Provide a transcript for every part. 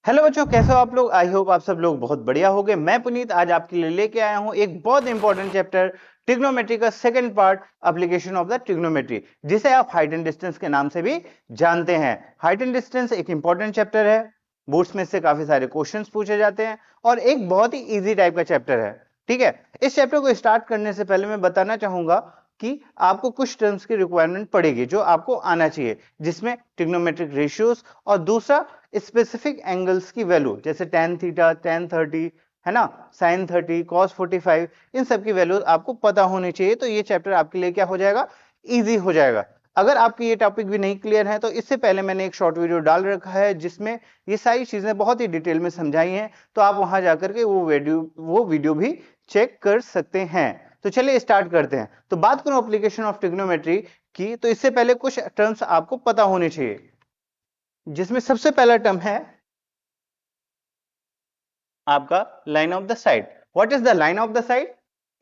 Hello बच्चों, कैसे हो आप लोग। आई होप आप सब लोग बहुत बढ़िया होंगे। मैं पुनीत आज आपके लिए लेके आया हूं एक बहुत इंपॉर्टेंट चैप्टर ट्रिग्नोमेट्री का second part, application of the trigonometry, जिसे आप हाइट एंड डिस्टेंस के नाम से भी जानते हैं। हाइट एंड डिस्टेंस एक इंपॉर्टेंट चैप्टर है, बोर्ड्स में से काफी सारे क्वेश्चंस पूछे जाते हैं और एक बहुत ही इजी टाइप का चैप्टर है। ठीक है, इस चैप्टर को स्टार्ट करने से पहले मैं बताना चाहूंगा कि आपको कुछ टर्म्स की रिक्वायरमेंट पड़ेगी जो आपको आना चाहिए, जिसमें ट्रिग्नोमेट्रिक रेशियोज और दूसरा स्पेसिफिक एंगल्स की वैल्यू, जैसे tan थीटा, tan 30, है ना, sin 30, cos 45, इन सब की वैल्यू आपको पता होनी चाहिए। तो ये चैप्टर आपके लिए क्या हो जाएगा, इजी हो जाएगा। अगर आपकी ये टॉपिक भी नहीं क्लियर है तो इससे पहले मैंने एक शॉर्ट वीडियो डाल रखा है जिसमें ये सारी चीजें बहुत ही डिटेल में समझाई हैं, तो आप वहां जाकर के वो वीडियो भी चेक कर सकते हैं। तो चलिए स्टार्ट करते हैं। तो बात करूं एप्लीकेशन ऑफ ट्रिग्नोमेट्री की, तो इससे पहले कुछ टर्म्स आपको पता होने चाहिए, जिसमें सबसे पहला टर्म है आपका line of the sight. What is the line of the sight?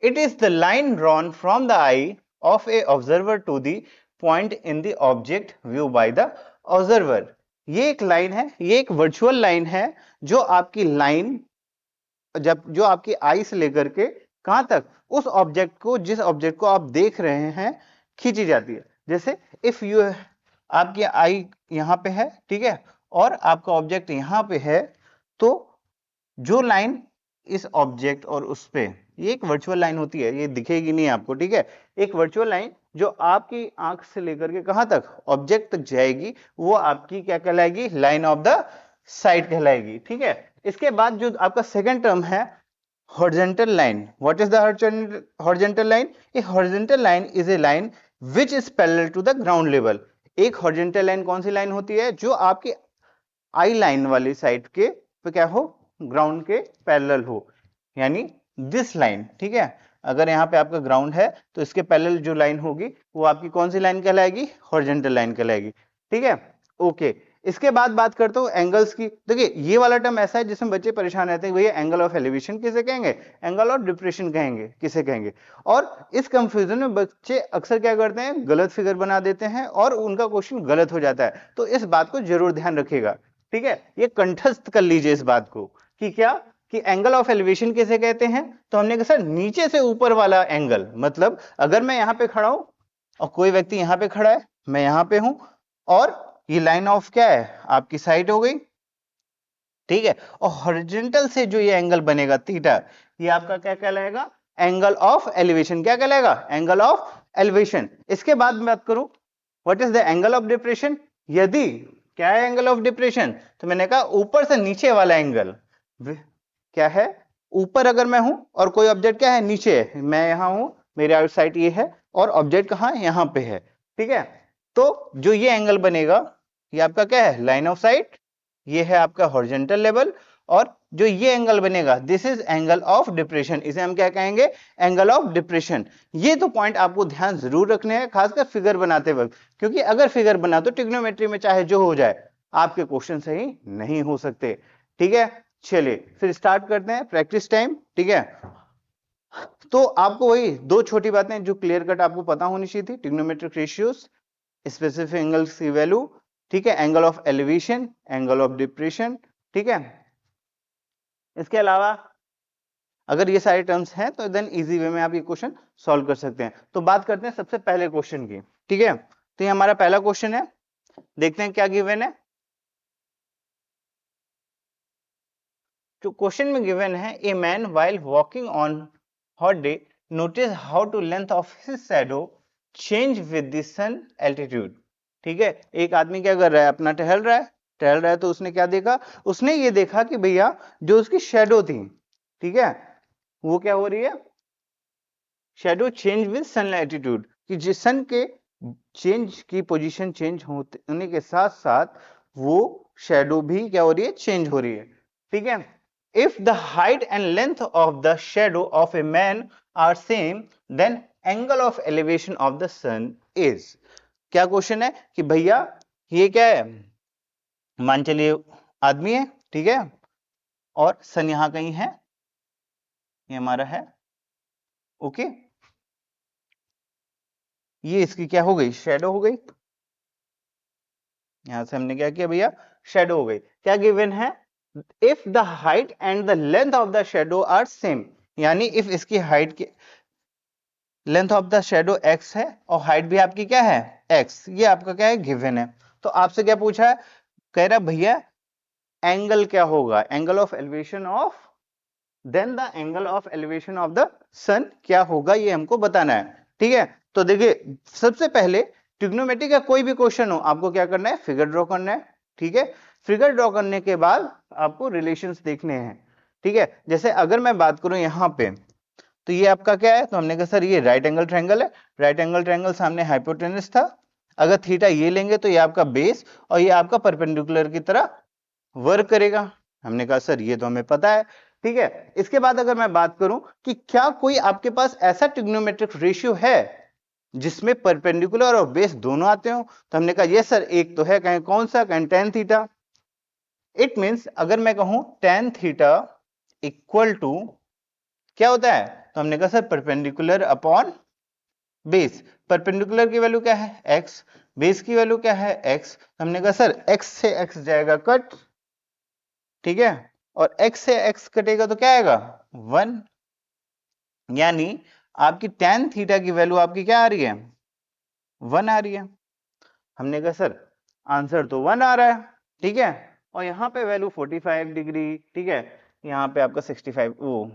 It is the line drawn from the eye of a observer to the point in the object view by the observer. ये एक line है, ये एक virtual line है जो आपकी line, जब जो आपकी आई से लेकर के कहां तक, उस ऑब्जेक्ट को, जिस ऑब्जेक्ट को आप देख रहे हैं, खींची जाती है। जैसे इफ यू, आपकी आई यहां पे है, ठीक है, और आपका ऑब्जेक्ट यहां पे है, तो जो लाइन इस ऑब्जेक्ट और उस पे, ये एक वर्चुअल लाइन होती है, ये दिखेगी नहीं आपको, ठीक है, एक वर्चुअल लाइन जो आपकी आंख से लेकर के कहां तक, ऑब्जेक्ट तक जाएगी, वो आपकी क्या कहलाएगी, लाइन ऑफ द साइट कहलाएगी। ठीक है, इसके बाद जो आपका सेकंड टर्म है horizontal line. What is the horizontal line? A horizontal line is a line which is parallel to the ground level. एक horizontal line कौन सी लाइन होती है, जो आपकी आई लाइन वाली साइड के पे क्या हो, ग्राउंड के पैरेलल हो, यानी दिस लाइन। ठीक है, अगर यहाँ पे आपका ग्राउंड है तो इसके पैरेलल जो लाइन होगी वो आपकी कौन सी लाइन कहलाएगी, हॉरिजॉन्टल लाइन कहलाएगी। ठीक है, ओके। इसके बाद बात करता हूं एंगल्स की। देखिए ये वाला टर्म ऐसा है जिसमें बच्चे परेशान रहते हैं, भैया एंगल ऑफ एलिवेशन किसे कहेंगे, एंगल ऑफ डिप्रेशन कहेंगे, किसे कहेंगे। और इस कंफ्यूजन में बच्चे अक्सर क्या करते हैं, गलत फिगर बना देते हैं और उनका क्वेश्चन गलत हो जाता है। तो इस बात को जरूर ध्यान रखिएगा। ठीक है, ये कंठस्थ कर लीजिए इस बात को कि क्या, कि एंगल ऑफ एलिवेशन किसे कहते हैं। तो हमने कहा सर नीचे से ऊपर वाला एंगल, मतलब अगर मैं यहां पे खड़ा हूं और कोई व्यक्ति यहां पे खड़ा है, मैं यहां पे हूं, और ये लाइन ऑफ क्या है, आपकी साइड हो गई। ठीक है, और हॉरिजॉन्टल से जो ये एंगल बनेगा थीटा, ये आपका क्या कहलाएगा, एंगल ऑफ एलिवेशन। क्या कहलाएगा, एंगल ऑफ एलिवेशन। इसके बाद मैं बात करूं what is the angle of depression. यदि, क्या है एंगल ऑफ डिप्रेशन, तो मैंने कहा ऊपर से नीचे वाला एंगल। क्या है, ऊपर अगर मैं हूं और कोई ऑब्जेक्ट क्या है, नीचे है, मैं यहां हूं, मेरे आउटसाइड ये है और ऑब्जेक्ट कहां, यहां पे है। ठीक है, तो जो ये एंगल बनेगा, ये आपका क्या है, लाइन ऑफ साइट, ये है आपका हॉरिजॉन्टल लेवल, और जो ये एंगल बनेगा, this is angle of depression, इसे हम क्या कहेंगे, एंगल ऑफ डिप्रेशन। ये तो पॉइंट आपको ध्यान जरूर रखने हैं, खासकर फिगर बनाते वक्त, क्योंकि अगर फिगर बना तो ट्रिग्नोमेट्री में चाहे जो हो जाए, आपके क्वेश्चन सही नहीं हो सकते। ठीक है, चलिए फिर स्टार्ट करते हैं प्रैक्टिस टाइम। ठीक है, तो आपको वही दो छोटी बातें जो क्लियर कट आपको पता होनी चाहिए थी, ट्रिग्नोमेट्रिक रेशियोज, स्पेसिफिक एंगल्स की वैल्यू, ठीक है, angle of elevation, angle of depression. ठीक है, इसके अलावा अगर ये सारे टर्म्स हैं तो देन इजी वे में आप ये क्वेश्चन सॉल्व कर सकते हैं। तो बात करते हैं सबसे पहले क्वेश्चन की। ठीक है, तो ये हमारा पहला क्वेश्चन है, देखते हैं क्या गिवन है। जो क्वेश्चन में गिवन है, a man while walking on hot day notice how to length of his shadow change with the sun altitude. ठीक है, एक आदमी क्या कर रहा है, अपना टहल रहा है, टहल रहा है, तो उसने क्या देखा, उसने ये देखा कि भैया जो उसकी शैडो थी, ठीक है, वो क्या हो रही है, shadow change with sun altitude, कि जिस सन के चेंज की पोजीशन चेंज होने के साथ साथ वो शैडो भी क्या हो रही है, चेंज हो रही है। ठीक है, if the height and length of the shadow of a man are same then angle of elevation of the sun is। क्या क्वेश्चन है कि भैया ये क्या है, मान चलिए आदमी है, ठीक है, और सन यहां कहीं है, ये हमारा है, ओके, ये इसकी क्या हो गई, शेडो हो गई। यहां से हमने क्या किया भैया, शेडो हो गई। क्या गिवन है, if the height and the length of the shadow are same, यानी इफ इसकी हाइट की length of the shadow x है और हाइट भी आपकी क्या है x, ये आपका क्या है गिवन है। तो आपसे क्या पूछा है, कह रहा भैया एंगल क्या होगा, angle of elevation of, then the angle of elevation of the sun क्या होगा, ये हमको बताना है। ठीक है, तो देखिए सबसे पहले ट्रिग्नोमेट्री का कोई भी क्वेश्चन हो आपको क्या करना है, फिगर ड्रॉ करना है। ठीक है, फिगर ड्रॉ करने के बाद आपको रिलेशंस देखने हैं। ठीक है, जैसे अगर मैं बात करूं यहां पे, तो ये आपका क्या है, तो हमने कहा सर ये राइट एंगल ट्रायंगल है, राइट एंगल ट्रायंगल सामने हाइपोटेनस था, अगर थीटा ये लेंगे तो ये आपका बेस और ये आपका परपेंडिकुलर की तरह वर्क करेगा। हमने कहा सर ये तो हमें पता है। ठीक है, इसके बाद अगर मैं बात करूं कि क्या कोई आपके पास ऐसा ट्रिग्नोमेट्रिक रेशियो है जिसमें परपेंडिकुलर और बेस दोनों आते हो, तो हमने कहा यस सर एक तो है, कहें कौन सा, कहें टेन थीटा। इट मींस अगर मैं कहूं टेन थीटा इक्वल टू क्या होता है, तो हमने कहा sir perpendicular upon base, perpendicular की वैल्यू क्या है x, बेस की वैल्यू क्या है x, तो हमने कहा सर x से x जाएगा कट। ठीक है, और x से x कटेगा तो क्या आएगा 1, यानी आपकी tan थीटा की वैल्यू आपकी क्या आ रही है 1 आ रही है। हमने कहा सर आंसर तो 1 आ रहा है। ठीक है, और यहाँ पे वैल्यू 45 डिग्री, ठीक है, यहाँ पे आपका 65 वो,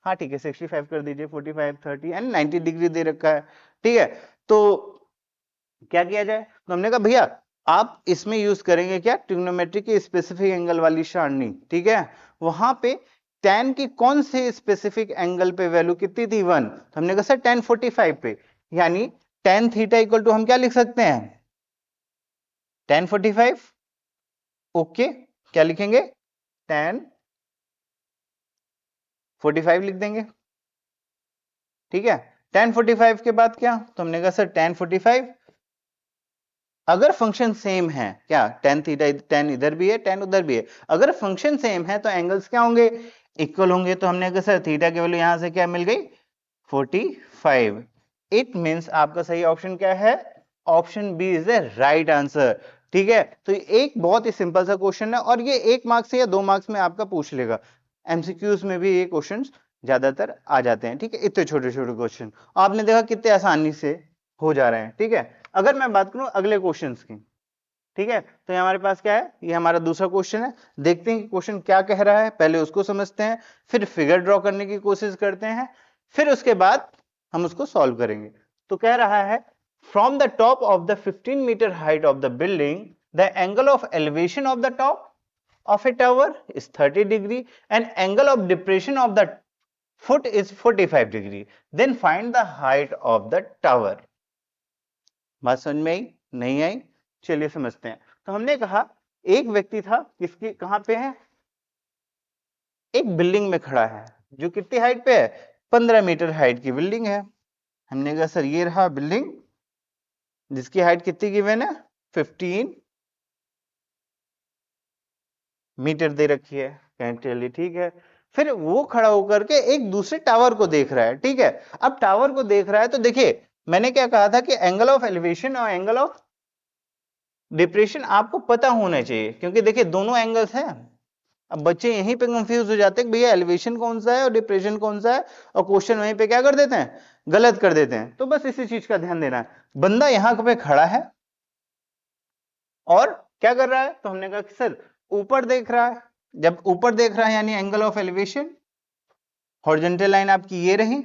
हाँ ठीक है 65 कर दीजिए, 45 30 एंड 90 डिग्री दे रखा है। ठीक है, तो क्या किया जाए, तो हमने कहा भैया आप इसमें यूज करेंगे क्या, ट्रिग्नोमेट्री की स्पेसिफिक एंगल वाली सारणी। ठीक है, वहां पे tan की कौन से स्पेसिफिक एंगल पे वैल्यू कितनी थी 1, तो हमने कहा सर tan 45 पे, यानी tan थीटा इक्वल टू हम क्या लिख सकते हैं tan 45। ओके, क्या लिखेंगे tan 45 लिख देंगे। ठीक है, tan 45 के बाद क्या, तो हमने कहा सर tan 45 अगर फंक्शन सेम है, क्या tan थीटा tan इधर भी है tan उधर भी है, अगर फंक्शन सेम है तो एंगल्स क्या होंगे इक्वल होंगे। तो हमने कहा सर थीटा की वैल्यू यहां से क्या मिल गई 45। इट मींस आपका सही ऑप्शन क्या है, option B is the right answer. ठीक है, तो एक बहुत ही सिंपल सा क्वेश्चन है और ये 1 मार्क्स से या 2 मार्क्स में आपका पूछ लेगा, एमसीक्यूज में भी ये क्वेश्चन ज्यादातर आ जाते हैं। ठीक है, इतने छोटे छोटे क्वेश्चन आपने देखा कितने आसानी से हो जा रहे हैं। ठीक है, अगर मैं बात करूं अगले क्वेश्चन की, ठीक है, तो ये हमारे पास क्या है, ये हमारा दूसरा क्वेश्चन है। देखते हैं कि क्वेश्चन क्या कह रहा है, पहले उसको समझते हैं, फिर फिगर ड्रॉ करने की कोशिश करते हैं, फिर उसके बाद हम उसको सॉल्व करेंगे। तो कह रहा है from the top of the 15 metre height of the building the angle of elevation of the top of a tower is 30 degree and angle of depression of the foot is 45 degree, then find the height of the tower। बात समझ में आई नहीं आई, चलिए समझते हैं। तो हमने कहा एक व्यक्ति था, किसकी कहां पे है, एक बिल्डिंग में खड़ा है जो कितनी हाइट पे है 15 मीटर हाइट की बिल्डिंग है। हमने कहा सर ये रहा बिल्डिंग जिसकी हाइट कितनी गिवन है 15 मीटर दे रखी है, कहें चलिए ठीक है। फिर वो खड़ा होकर के एक दूसरे टावर को देख रहा है। ठीक है, अब टावर को देख रहा है तो देखिए मैंने क्या कहा था कि एंगल ऑफ एलिवेशन और एंगल ऑफ डिप्रेशन आपको पता होना चाहिए, क्योंकि देखिए दोनों एंगल्स हैं। अब बच्चे यहीं पे कंफ्यूज हो जाते हैं कि भैया एलिवेशन कौन सा है और डिप्रेशन कौन सा है, और क्वेश्चन वहीं पे क्या कर देते हैं गलत कर देते हैं। तो बस इसी चीज का ध्यान देना है। बंदा यहां पे खड़ा है और क्या कर रहा है, तो हमने कहा कि सर ऊपर देख रहा है, जब ऊपर देख रहा है यानी angle of elevation, horizontal line आपकी ये रही,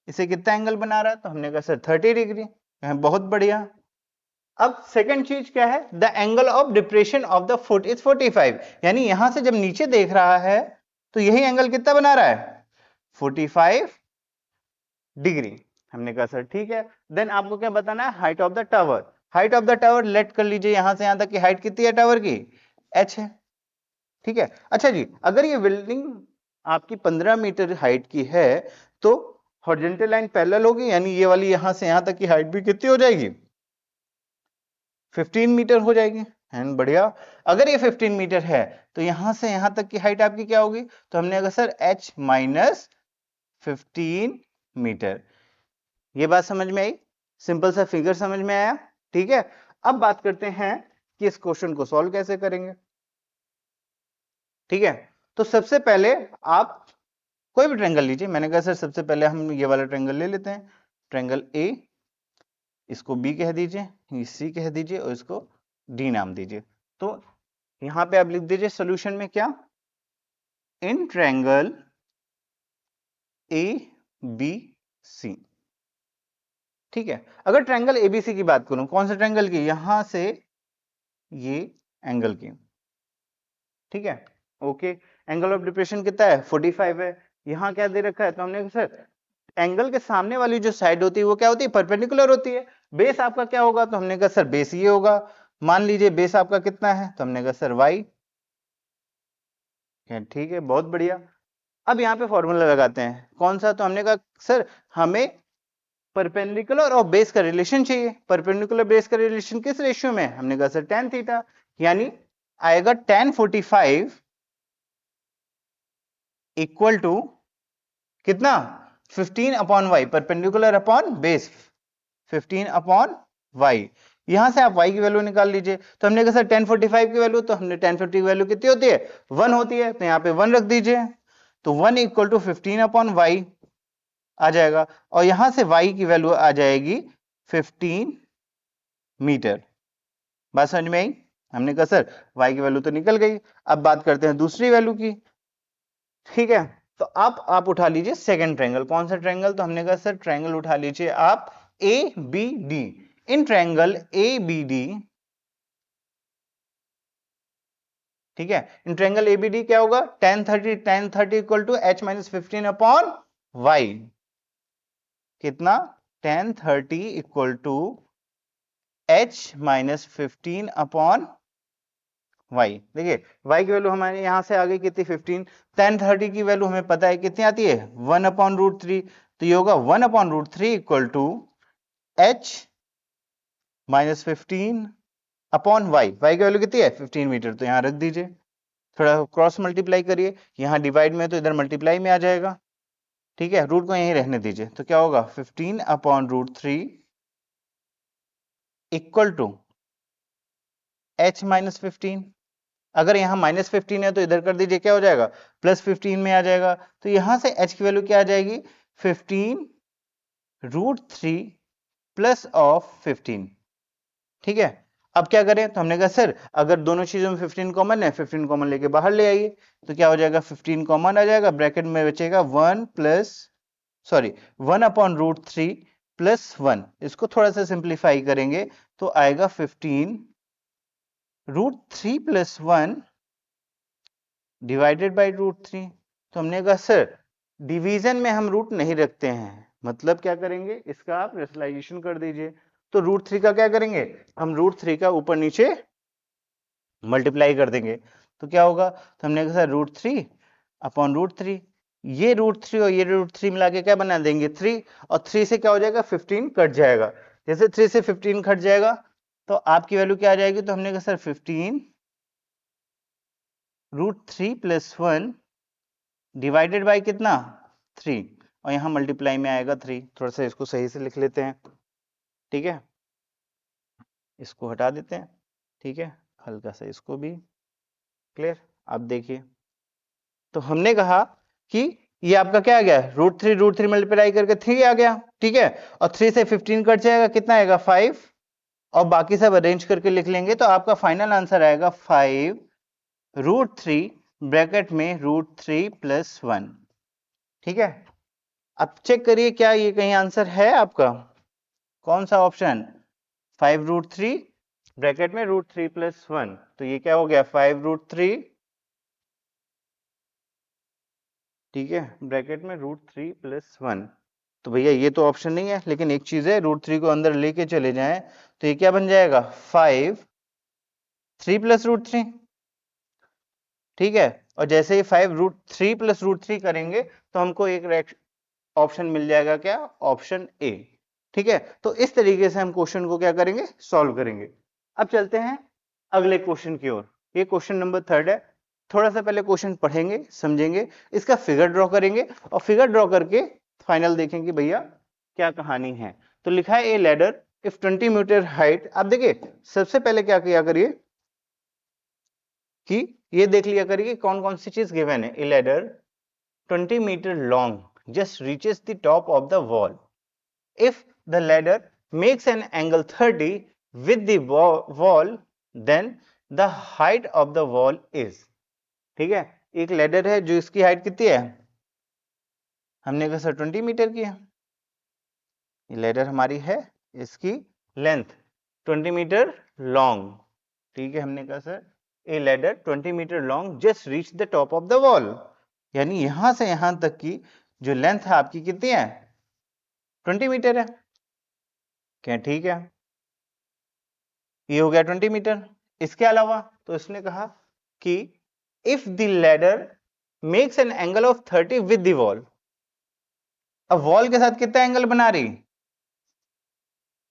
इसे कितना एंगल बना रहा है, तो हमने कहा सर 30 डिग्री, बहुत बढ़िया। अब सेकंड चीज क्या है, the angle of depression of the foot is 45, यानी यहां से जब नीचे देख रहा है तो यही एंगल कितना बना रहा है 45 डिग्री। हमने कहा सर ठीक है। देन आपको क्या बताना है, height of the tower, height of the tower let कर लीजिए, यहां से यहां तक की हाइट कितनी है टावर की h है। ठीक है, अच्छा जी अगर ये बिल्डिंग आपकी 15 मीटर हाइट की है तो हॉरिजॉन्टल लाइन पैरेलल होगी, यानी ये वाली यहां से यहां तक की हाइट भी कितनी हो जाएगी 15 मीटर हो जाएगी। एंड बढ़िया, अगर ये 15 मीटर है तो यहां से यहां तक की हाइट आपकी क्या होगी, तो हमने कहा सर h माइनस 15 मीटर। ये बात समझ में आई, सिंपल सा फिगर समझ में आया। ठीक है, अब बात करते हैं कि इस क्वेश्चन को सॉल्व कैसे करेंगे। ठीक है, तो सबसे पहले आप कोई भी ट्रायंगल लीजिए। मैंने कहा सर सबसे पहले हम ये वाला ट्रायंगल ले लेते हैं, ट्रायंगल ए, इसको बी कह दीजिए, ये सी कह दीजिए और इसको डी नाम दीजिए। तो यहां पे आप लिख दीजिए सॉल्यूशन में क्या, in triangle A B C. ठीक है, अगर ट्रायंगल एबीसी की बात करूं, कौन सा ट्रायंगल की, यहां से ये एंगल की। ठीक है, ओके, एंगल ऑफ डिप्रेशन कितना है, 45 है। यहां क्या दे रखा है, तो हमने सर एंगल के सामने वाली जो साइड होती है वो क्या होती है, परपेंडिकुलर होती है। बेस आपका क्या होगा, तो हमने कहा सर बेस ये होगा। मान लीजिए बेस आपका कितना है, तो हमने कहा सर वाई। ठीक है, बहुत बढ़िया। अब यहाँ पे फॉर्मूला लगाते हैं, कौन सा, तो हमने कहा सर हमें परपेंडिकुलर और बेस का रिलेशन चाहिए। परपेंडिकुलर बेस का रिलेशन किस रेशियो में, हमने कहा सर tan थीटा, यानी आएगा tan 45 इक्वल टू कितना, 15 upon y, perpendicular upon base 15 upon y. यहां से आप y की वैल्यू निकाल लीजिए। तो हमने कहा सर tan 45 की वैल्यू, तो हमने tan 50 की वैल्यू कितनी होती है, 1 होती है, तो यहाँ पे 1 रख दीजिए। तो 1 इक्वल टू 15 अपॉन वाई आ जाएगा, और यहां से y की वैल्यू आ जाएगी 15 मीटर। बात समझ में आई। हमने कहा सर y की वैल्यू तो निकल गई, अब बात करते हैं दूसरी वैल्यू की। ठीक है, तो आप उठा लीजिए सेकंड ट्रायंगल, कौन सा ट्रायंगल, तो हमने कहा सर ट्रायंगल उठा लीजिए आप A B D. In triangle A B D, ठीक है, in triangle A B D क्या होगा, tan 30 equal to h minus 15 upon y. कितना, tan 30 equal to h minus 15 upon y। देखिए y की वैल्यू हमारे यहां से आ गई कितनी, 15। tan 30 की वैल्यू हमें पता है कितनी आती है, 1 अपॉन रूट 3। तो ये होगा 1 upon root 3 equal to h minus 15 upon y। y की वैल्यू कितनी है, 15 मीटर, तो यहां रख दीजिए। थोड़ा क्रॉस मल्टीप्लाई करिए, यहां डिवाइड में तो इधर मल्टीप्लाई में आ जाएगा। ठीक है, रूट को यहीं रहने दीजिए, तो क्या होगा 15 upon root 3 equal to h minus 15। अगर यहाँ माइनस 15 है तो इधर कर दीजिए, क्या हो जाएगा, प्लस 15 में आ जाएगा। तो यहां से h की वैल्यू क्या आ जाएगी, 15 रूट 3 प्लस ऑफ 15। ठीक है, अब क्या करें, तो हमने कहा सर अगर दोनों चीजों में 15 कॉमन है, 15 कॉमन लेके बाहर ले आइए। तो क्या हो जाएगा, 15 कॉमन आ जाएगा, ब्रैकेट में बचेगा 1 अपॉन रूट 3 प्लस 1। इसको थोड़ा सा सिंप्लीफाई करेंगे तो आएगा 15 root 3 plus 1 divided by root 3। तो हमने कहा सर डिवीजन में हम रूट नहीं रखते हैं, मतलब क्या करेंगे, इसका आप रेशनलाइजेशन कर दीजिए। तो रूट 3 का क्या करेंगे, हम रूट 3 का ऊपर नीचे मल्टीप्लाई कर देंगे। तो क्या होगा, तो हमने कहा सर रूट 3 अपॉन रूट 3, ये रूट 3 और ये रूट 3 मिला के क्या बना देंगे 3, और 3 से क्या हो जाएगा 15 कट जाएगा। जैसे 3 से 15 कट जाएगा तो आपकी वैल्यू क्या आ जाएगी, तो हमने कहा sir 15 root 3 plus 1 divided by कितना 3, और यहां मल्टीप्लाई में आएगा 3। थोड़ा सा इसको सही से लिख लेते हैं। ठीक है, इसको हटा देते हैं। ठीक है, हल्का सा इसको भी, क्लियर। अब देखिए, तो हमने कहा कि ये आपका क्या आ गया, रूट थ्री मल्टीप्लाई करके 3 आ गया। ठीक है, और 3 से 15 कट जाएगा, कितना आएगा 5, और बाकी सब अरेंज करके लिख लेंगे तो आपका फाइनल आंसर आएगा 5 रूट 3 ब्रैकेट में रूट 3 प्लस 1। ठीक है, अब चेक करिए क्या ये कहीं आंसर है आपका, कौन सा ऑप्शन, 5 रूट 3 ब्रैकेट में रूट 3 प्लस 1। तो ये क्या हो गया 5 रूट 3, ठीक है, ब्रैकेट में रूट 3 प्लस 1। तो भैया ये तो ऑप्शन नहीं है, लेकिन एक चीज है, रूट 3 को अंदर लेके चले जाएं तो ये क्या बन जाएगा 5 3 प्लस रूट 3। ठीक है, और जैसे ही 5 रूट 3 प्लस रूट 3 करेंगे तो हमको एक ऑप्शन मिल जाएगा, क्या, ऑप्शन ए। ठीक है, तो इस तरीके से हम क्वेश्चन को क्या करेंगे, सॉल्व करेंगे। अब चलते हैं अगले क्वेश्चन की ओर। ये क्वेश्चन नंबर 3 है। थोड़ा सा पहले क्वेश्चन पढ़ेंगे, समझेंगे, इसका फिगर ड्रॉ करेंगे, और फिगर ड्रॉ करके फाइनल देखेंगे भैया क्या कहानी है। तो लिखा है a ladder if 20 metre height. आप देखिए सबसे पहले क्या किया करिए, कि ये देख लिया करिए कौन कौन सी चीज गिवन है। A ladder 20 metre long just reaches the top of the wall if the ladder makes an angle 30 with the wall then the height of the wall is. ठीक है, एक लैडर है जो इसकी हाइट कितनी है, हमने कहा सर 20 मीटर की है। ये लैडर हमारी है, इसकी लेंथ 20 मीटर लॉन्ग। ठीक है, हमने कहा sir a ladder 20 metre long just reach the top of the wall, यानी यहां से यहां तक की जो लेंथ है आपकी कितनी है, 20 मीटर है। क्या ठीक है, ये हो गया 20 मीटर। इसके अलावा तो इसने कहा कि if the ladder makes an angle of 30 with the wall, अब वॉल के साथ कितना एंगल बना रही,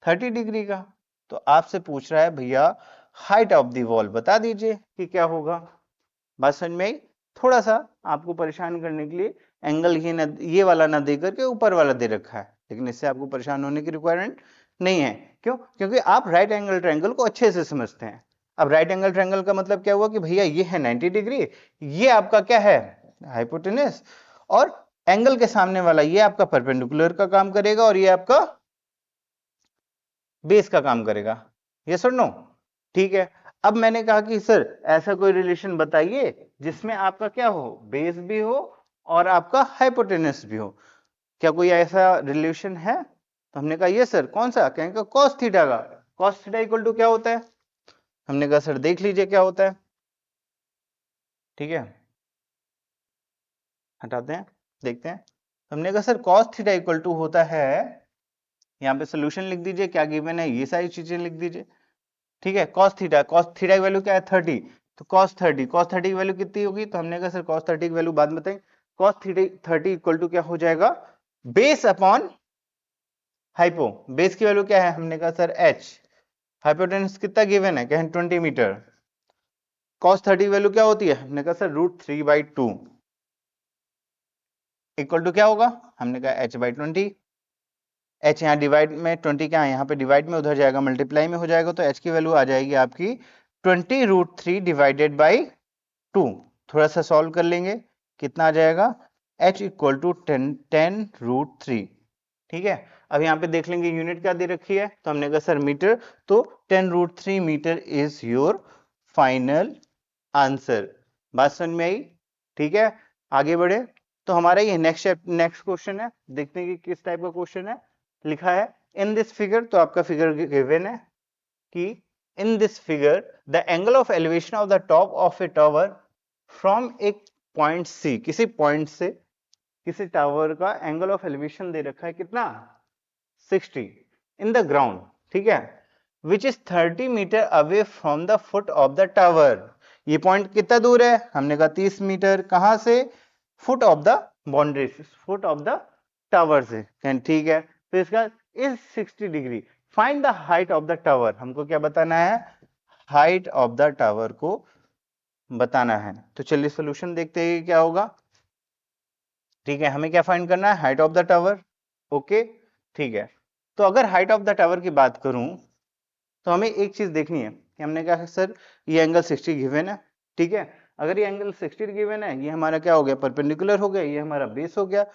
30 डिग्री का। तो आपसे पूछ रहा है भैया हाइट ऑफ द वॉल बता दीजिए कि क्या होगा। बात समझ में आई। थोड़ा सा आपको परेशान करने के लिए एंगल ये वाला ना दे करके ऊपर वाला दे रखा है, लेकिन इससे आपको परेशान होने की रिक्वायरमेंट नहीं है। क्यों? क्योंकि आप राइट एंगल ट्रायंगल को अच्छे से समझते हैं। अब राइट एंगल ट्रायंगल का मतलब क्या हुआ कि भैया ये है 90 डिग्री, ये आपका क्या है हाइपोटेनस, और एंगल के सामने वाला ये आपका परपेंडिकुलर का काम करेगा और ये आपका बेस का काम करेगा। यस और नो? ठीक है। अब मैंने कहा कि सर ऐसा कोई रिलेशन बताइए जिसमें आपका क्या हो, बेस भी हो और आपका हाइपोटेनस भी हो। क्या कोई ऐसा रिलेशन है? तो हमने कहा ये सर। कौन सा? कहेंगे कॉस थीटा का। कॉस थीटा इक्वल टू क्या होता है? हमने कहा सर देख लीजिए क्या होता है। ठीक है, हटाते हैं, देखते हैं। हमने कहा sir cos theta equal to होता है, यहाँ पे सोल्यूशन लिख दीजिए, क्या गिवन है ये सारी चीजें लिख दीजिए। ठीक है, cos थीटा, cos थीटा की वैल्यू क्या है 30, तो cos 30, cos 30 की वैल्यू कितनी होगी, तो हमने कहा सर cos 30 की वैल्यू बाद में बताएं। cos 30 इक्वल टू क्या हो जाएगा, बेस अपॉन हाइपो। बेस की वैल्यू क्या है, हमने कहा सर h, हाइपोटेनस कितना गिवन है, कहें 20 मीटर। cos 30 की वैल्यू क्या होती है, हमने कहा सर √3/2 इक्वल टू क्या होगा, हमने कहा h/20। h यहाँ डिवाइड में 20 क्या है, यहाँ पे डिवाइड में, उधर जाएगा मल्टीप्लाई में हो जाएगा, तो h की वैल्यू आ जाएगी आपकी 20√3 डिवाइडेड बाई 2। थोड़ा सा सॉल्व कर लेंगे, कितना आ जाएगा, h इक्वल टू 10√3। ठीक है, अब यहाँ पे देख लेंगे यूनिट क्या दे रखी है, तो हमने कहा सर मीटर, तो 10√3 metre is your final answer. बात समझ में आई? ठीक है, आगे बढ़े। तो हमारा ये नेक्स्ट क्वेश्चन है, देखते हैं कि किस टाइप का क्वेश्चन है। लिखा है इन दिस फिगर, तो आपका फिगर गिवन है कि in this figure the angle of elevation of the top of A tower from एक पॉइंट सी, किसी पॉइंट से किसी टावर का एंगल ऑफ एलिवेशन दे रखा है कितना, 60 इन द ग्राउंड। ठीक है, which is 30 metre away from the foot of the tower. ये पॉइंट कितना दूर है, हमने कहा 30 मीटर, कहां से, foot of the boundary, foot of the tower से। ठीक है, तो इसका is 60 degree. Find the height of the tower, हमको क्या बताना है, हाइट ऑफ द टावर को बताना है। तो चलिए सोल्यूशन देखते हैं क्या होगा। ठीक है, हमें क्या फाइंड करना है, height of the tower. Okay, ठीक है। तो अगर हाइट ऑफ द टावर की बात करूं तो हमें एक चीज देखनी है कि हमने कहा सर ये एंगल 60 गिवन है। ठीक है, अगर ये एंगल 60 गिवन है, ये हमारा क्या हो गया, परपेंडिकुलर हो गया, ये हमारा बेस हो गया।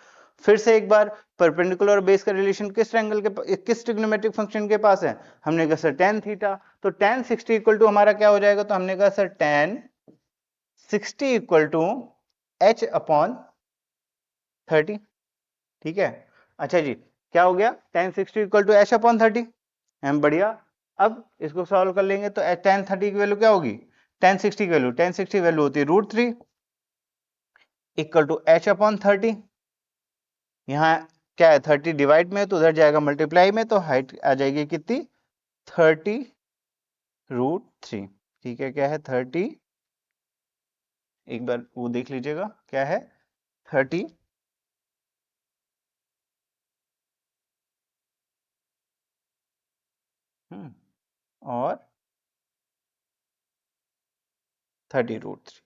फिर से एक बार, परपेंडिकुलर और बेस का रिलेशन किस ट्रायंगल के, किस ट्रिग्नोमेट्रिक फंक्शन के पास है, हमने कहा सर tan थीटा। तो tan 60 इक्वल टू हमारा क्या हो जाएगा, तो हमने कहा sir tan 60 equal to h upon 30। ठीक है, अच्छा जी, क्या हो गया, tan 60 equal to h upon 30। हम बढ़िया, अब इसको सॉल्व कर लेंगे तो tan 30 की वैल्यू क्या होगी, tan 60 की वैल्यू, tan 60 वैल्यू होती है √3 इक्वल टू h अपॉन 30। यहाँ क्या है, 30 डिवाइड में, तो उधर जाएगा मल्टीप्लाई में, तो हाइट आ जाएगी कितनी, 30√3। ठीक है, क्या है 30, एक बार वो देख लीजिएगा क्या है 30, और 30√3।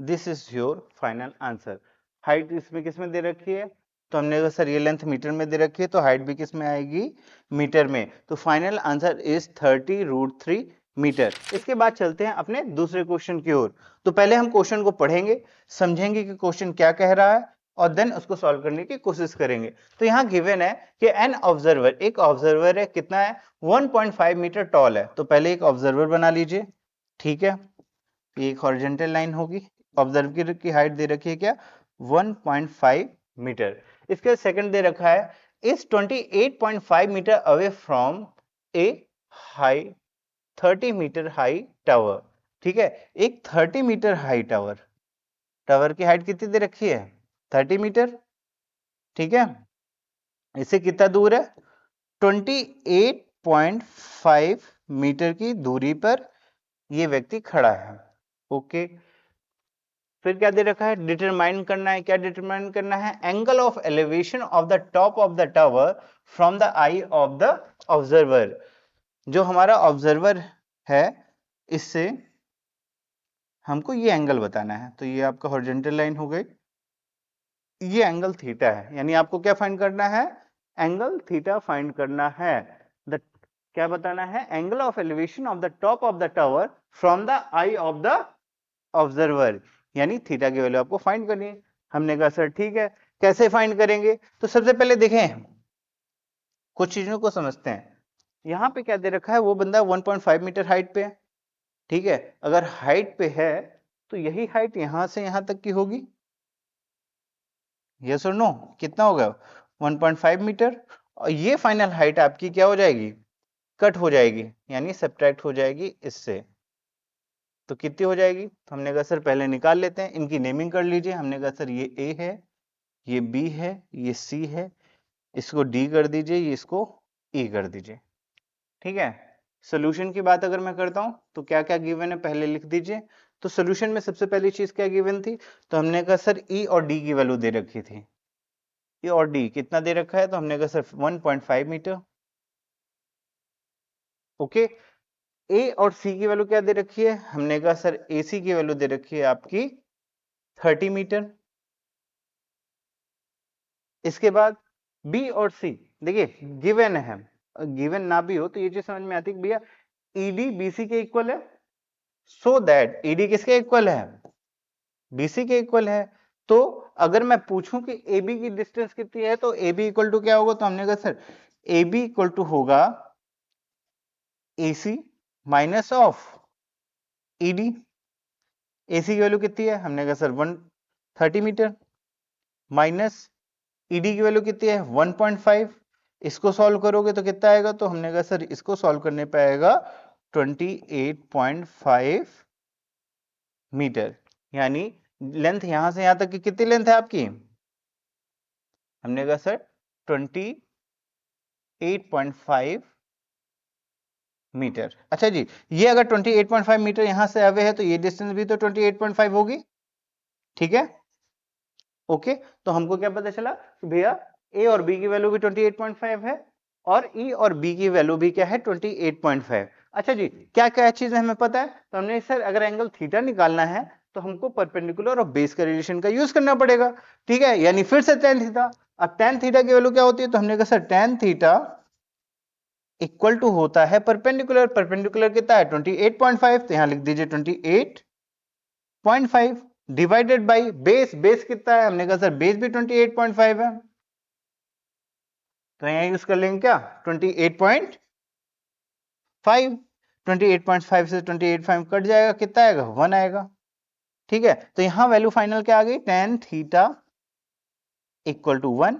This is your final answer. Height इसमें किस में दे रखी है, तो हमने कहा सर ये लेंथ मीटर में दे रखी है, तो हाइट भी किस में आएगी, मीटर में। तो फाइनल आंसर इज 30√3 मीटर। इसके बाद चलते हैं अपने दूसरे क्वेश्चन की ओर। तो पहले हम क्वेश्चन को पढ़ेंगे, समझेंगे कि क्वेश्चन क्या कह रहा है और देन उसको सॉल्व करने की कोशिश करेंगे। तो यहाँ गिवन है कि एन ऑब्जर्वर, एक ऑब्जर्वर है, कितना है 1.5 मीटर टॉल है। तो पहले एक ऑब्जर्वर बना लीजिए, ठीक है, ये एक हॉरिजॉन्टल लाइन होगी। ऑब्जर्वर की हाइट दे रखी है क्या 1.5 मीटर। इसके सेकंड दे रखा है is 28.5 metre away from a high 30 metre high tower. ठीक है, एक 30 मीटर हाई टावर, टावर की हाइट कितनी दे रखी है 30 मीटर, ठीक है, इससे कितना दूर है 28.5 मीटर की दूरी पर ये व्यक्ति खड़ा है। ओके, फिर क्या दे रखा है, डिटरमाइन करना है। क्या डिटरमाइन करना है, angle of elevation of the top of the tower from the eye of the observer. जो हमारा ऑब्जर्वर है इससे हमको ये एंगल बताना है। तो ये आपका हॉरिजॉन्टल लाइन हो गई, ये एंगल थीटा है, यानी आपको क्या फाइंड करना है, एंगल थीटा फाइंड करना है। द क्या बताना है, angle of elevation of the top of the tower from the eye of the observer, यानी थीटा की वैल्यू आपको फाइंड करनी है। हमने कहा सर ठीक है, कैसे फाइंड करेंगे। तो सबसे पहले देखें, कुछ चीजों को समझते हैं। यहां पे क्या दे रखा है, वो बंदा 1.5 मीटर हाइट पे है, ठीक है, अगर हाइट पे है तो यही हाइट यहां से यहां तक की होगी, यस और नो, कितना होगा 1.5 मीटर। और ये फाइनल हाइट आपकी क्या हो जाएगी, कट हो जाएगी, यानी सब्ट्रैक्ट हो जाएगी इससे। तो कितनी हो जाएगी, तो हमने कहा सर पहले निकाल लेते हैं, इनकी नेमिंग कर लीजिए। हमने कहा सर ये ए है, ये बी है, ये सी है, इसको डी कर दीजिए, ये इसको ई कर दीजिए, ठीक है। सोल्यूशन की बात अगर मैं करता हूं तो क्या क्या गिवन है पहले लिख दीजिए। तो सोल्यूशन में सबसे पहली चीज क्या गिवन थी, तो हमने कहा सर ई और डी की वैल्यू दे रखी थी। ई और डी कितना दे रखा है, तो हमने कहा सर 1.5 मीटर। ओके, ए और सी की वैल्यू क्या दे रखी है, हमने कहा सर ए सी की वैल्यू दे रखी है आपकी 30 मीटर। इसके बाद बी और सी, देखिए गिवन है, गिवन ना भी हो तो ये चीज समझ में आती है भैया ईडी बीसी के इक्वल है, सो दैट ईडी किसके इक्वल है, बीसी के इक्वल है। तो अगर मैं पूछूं कि ए बी की डिस्टेंस कितनी है, तो ए बी इक्वल टू क्या होगा, तो हमने कहा sir A B equal to होगा A C minus of ED. A C की वैल्यू कितनी है, हमने कहा सर 130 मीटर, माइनस ईडी की वैल्यू कितनी है 1.5। इसको सॉल्व करोगे तो कितना आएगा, तो हमने कहा सर इसको सॉल्व करने पे आएगा 28.5 मीटर, यानी लेंथ यहां से यहां तक की कितनी लेंथ है आपकी, हमने कहा सर 28.5 मीटर। अच्छा जी, ये अगर 28.5 मीटर यहां से अवे है तो ये डिस्टेंस भी तो 28.5 होगी, ठीक है। ओके, तो हमको क्या पता चला कि भैया ए और बी की वैल्यू भी 28.5 है और ई और बी की वैल्यू भी क्या है 28.5। अच्छा जी, क्या क्या चीजें हमें पता है, तो हमने सर अगर एंगल थीटा निकालना है तो हमको परपेंडिकुलर और बेस का रिलेशन का यूज करना पड़ेगा, ठीक है, यानी फिर से tan थीटा। अब tan थीटा की वैल्यू क्या होती है, तो हमने कहा sir tan theta equal to होता है परपेंडिकुलर, परपेंडिकुलर कितना है 28.5, तो यहां लिख दीजिए 28.5 डिवाइडेड बाई बेस, बेस कितना है, हमने कहा सर बेस भी 28.5 है, तो यहां यूज कर लेंगे क्या 28.5। 28.5 से 28.5 कट जाएगा, कितना आएगा 1 आएगा, ठीक है। तो यहां वैल्यू फाइनल क्या आ गई, tan थीटा इक्वल टू 1।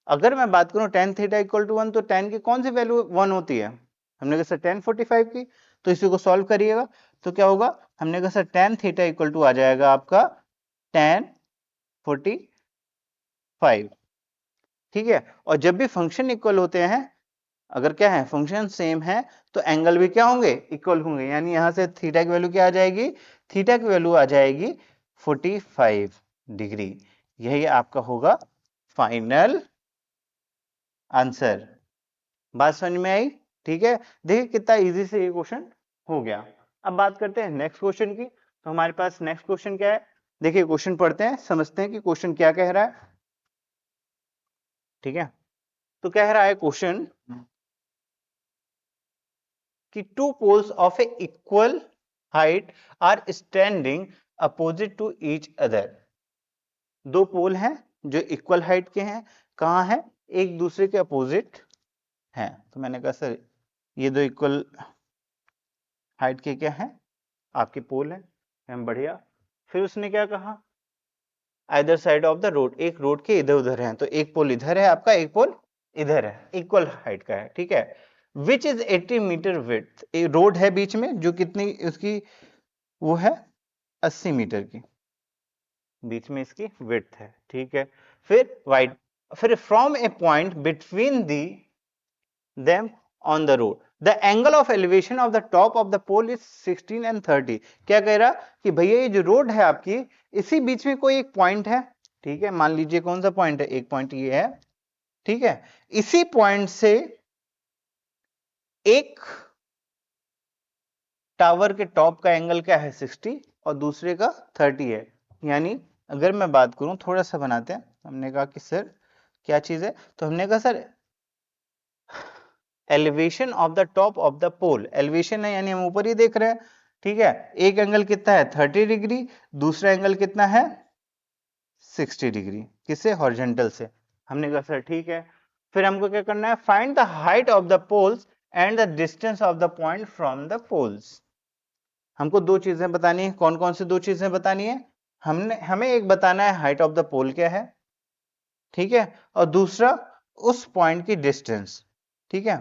अगर मैं बात करूं tan थीटा इक्वल टू 1, तो tan की कौन सी वैल्यू 1 होती है, हमने कहा सर tan 45 की। तो इसी को सॉल्व करिएगा तो क्या होगा, हमने कहा sir tan theta equal to आ जाएगा आपका tan 45, ठीक है। और जब भी फंक्शन इक्वल होते हैं, अगर क्या है फंक्शन सेम है, तो एंगल भी क्या होंगे, इक्वल होंगे, यानी यहां से थीटा की वैल्यू क्या आ जाएगी, थीटा की वैल्यू आ जाएगी 45 डिग्री। यही आपका होगा फाइनल आंसर। बात समझ में आई, ठीक है। देखिए कितना इजी से ये क्वेश्चन हो गया। अब बात करते हैं नेक्स्ट क्वेश्चन की। तो हमारे पास नेक्स्ट क्वेश्चन क्या है, देखिए क्वेश्चन पढ़ते हैं, समझते हैं कि क्वेश्चन क्या कह रहा है, ठीक है। तो कह रहा है क्वेश्चन कि two poles of a equal height are standing opposite to each other. दो पोल हैं जो इक्वल हाइट के हैं, कहाँ है, एक दूसरे के अपोजिट हैं। तो मैंने कहा सर ये दो इक्वल हाइट के क्या हैं, आपके पोल हैं, हम बढ़िया। फिर उसने क्या कहा, either side of the road, एक रोड के इधर उधर हैं, तो एक पोल इधर है आपका, एक पोल इधर है, इक्वल हाइट का है, ठीक है। विच इज 80 मीटर विड्थ, एक रोड है बीच में जो कितनी उसकी वो है 80 मीटर की, बीच में इसकी विड्थ है, ठीक है। फिर वाइड, फिर from a point between the them on the road the angle of elevation of the top of the pole is 16 and 30। क्या कह रहा कि भैया ये जो रोड है आपकी, इसी बीच में कोई एक पॉइंट है, ठीक है, मान लीजिए कौन सा पॉइंट है, एक पॉइंट ये है, ठीक है। इसी पॉइंट से एक टावर के टॉप का एंगल क्या है 60 और दूसरे का 30 है। यानी अगर मैं बात करूं, थोड़ा सा बनाते हैं, हमने कहा कि सर क्या चीज है, तो हमने कहा sir elevation of the top of the pole, elevation है यानी हम ऊपर ही देख रहे हैं, ठीक है। एक एंगल कितना है 30 डिग्री, दूसरा एंगल कितना है 60 डिग्री, किससे, हॉरिजॉन्टल से। हमने कहा सर ठीक है। फिर हमको क्या करना है, find the height of the poles and the distance of the point from the poles. हमको दो चीजें बतानी है, कौन कौन सी दो चीजें बतानी है, हमें एक बताना है हाइट ऑफ द पोल क्या है, ठीक है, और दूसरा उस पॉइंट की डिस्टेंस, ठीक है,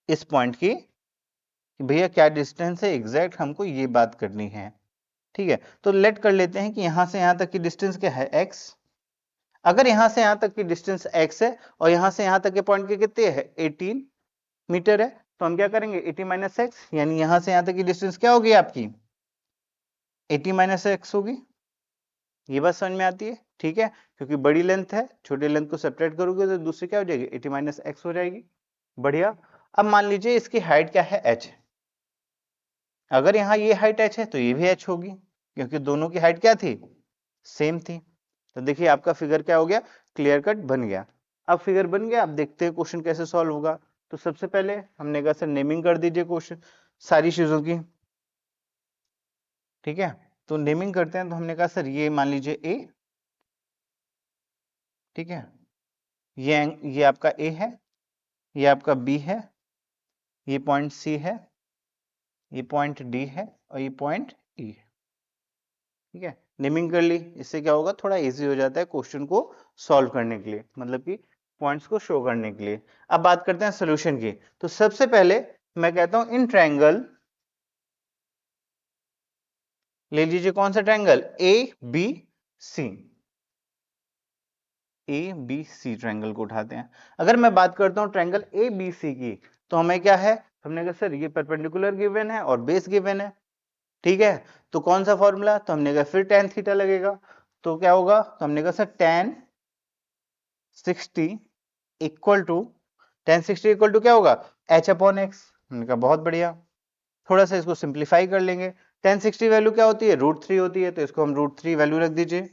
इस पॉइंट की भैया क्या डिस्टेंस है एग्जैक्ट, हमको ये बात करनी है, ठीक है। तो लेट कर लेते हैं कि यहां से यहां तक की डिस्टेंस क्या है x। अगर यहां से यहां तक की डिस्टेंस x है और यहां से यहां तक के पॉइंट के कितने है 18 मीटर है, तो हम क्या करेंगे 80 माइनस एक्स, यानी यहां से यहां तक की डिस्टेंस क्या होगी आपकी 80 माइनस एक्स होगी। ये बात समझ में आती है, ठीक है, क्योंकि बड़ी लेंथ है, छोटी लेंथ को सेपरेट करोगे तो दूसरी क्या हो जाएगी 80 माइनस एक्स हो जाएगी, बढ़िया। अब मान लीजिए इसकी हाइट क्या है h, अगर यहाँ ये हाइट h है तो ये भी h होगी, क्योंकि दोनों की हाइट क्या थी, सेम थी। तो देखिए आपका फिगर क्या हो गया, क्लियर कट बन गया। अब फिगर बन गया, अब देखते हैं क्वेश्चन कैसे सॉल्व होगा। तो सबसे पहले हमने कहा सर नेमिंग कर दीजिए क्वेश्चन सारी चीजों की, ठीक है। तो नेमिंग करते हैं, तो हमने कहा सर ये मान लीजिए a, ठीक है, ये आपका a है, ये आपका b है, ये पॉइंट c है, ये पॉइंट d है और ये पॉइंट e है, ठीक है। नेमिंग कर ली, इससे क्या होगा थोड़ा इजी हो जाता है क्वेश्चन को सॉल्व करने के लिए, मतलब कि पॉइंट्स को शो करने के लिए। अब बात करते हैं सॉल्यूशन की। तो सबसे पहले मैं कहता हूं इन ट्रायंगल ले लीजिए, कौन सा triangle A B C, A B C triangle को उठाते हैं। अगर मैं बात करता हूं ट्रायंगल ए बी सी की, तो हमें क्या है, हमने कहा सर ये परपेंडिकुलर गिवन है और बेस गिवन है, ठीक है। तो कौन सा फॉर्मूला, तो हमने कहा फिर tan थीटा लगेगा, तो क्या होगा, तो हमने कहा sir tan 60 equal to, tan 60 equal to क्या होगा h अपॉन एक्स। हमने कहा बहुत बढ़िया, थोड़ा सा इसको सिंप्लीफाई कर लेंगे। tan 60 वैल्यू क्या होती है √3 होती है, तो इसको हम √3 वैल्यू रख दीजिए,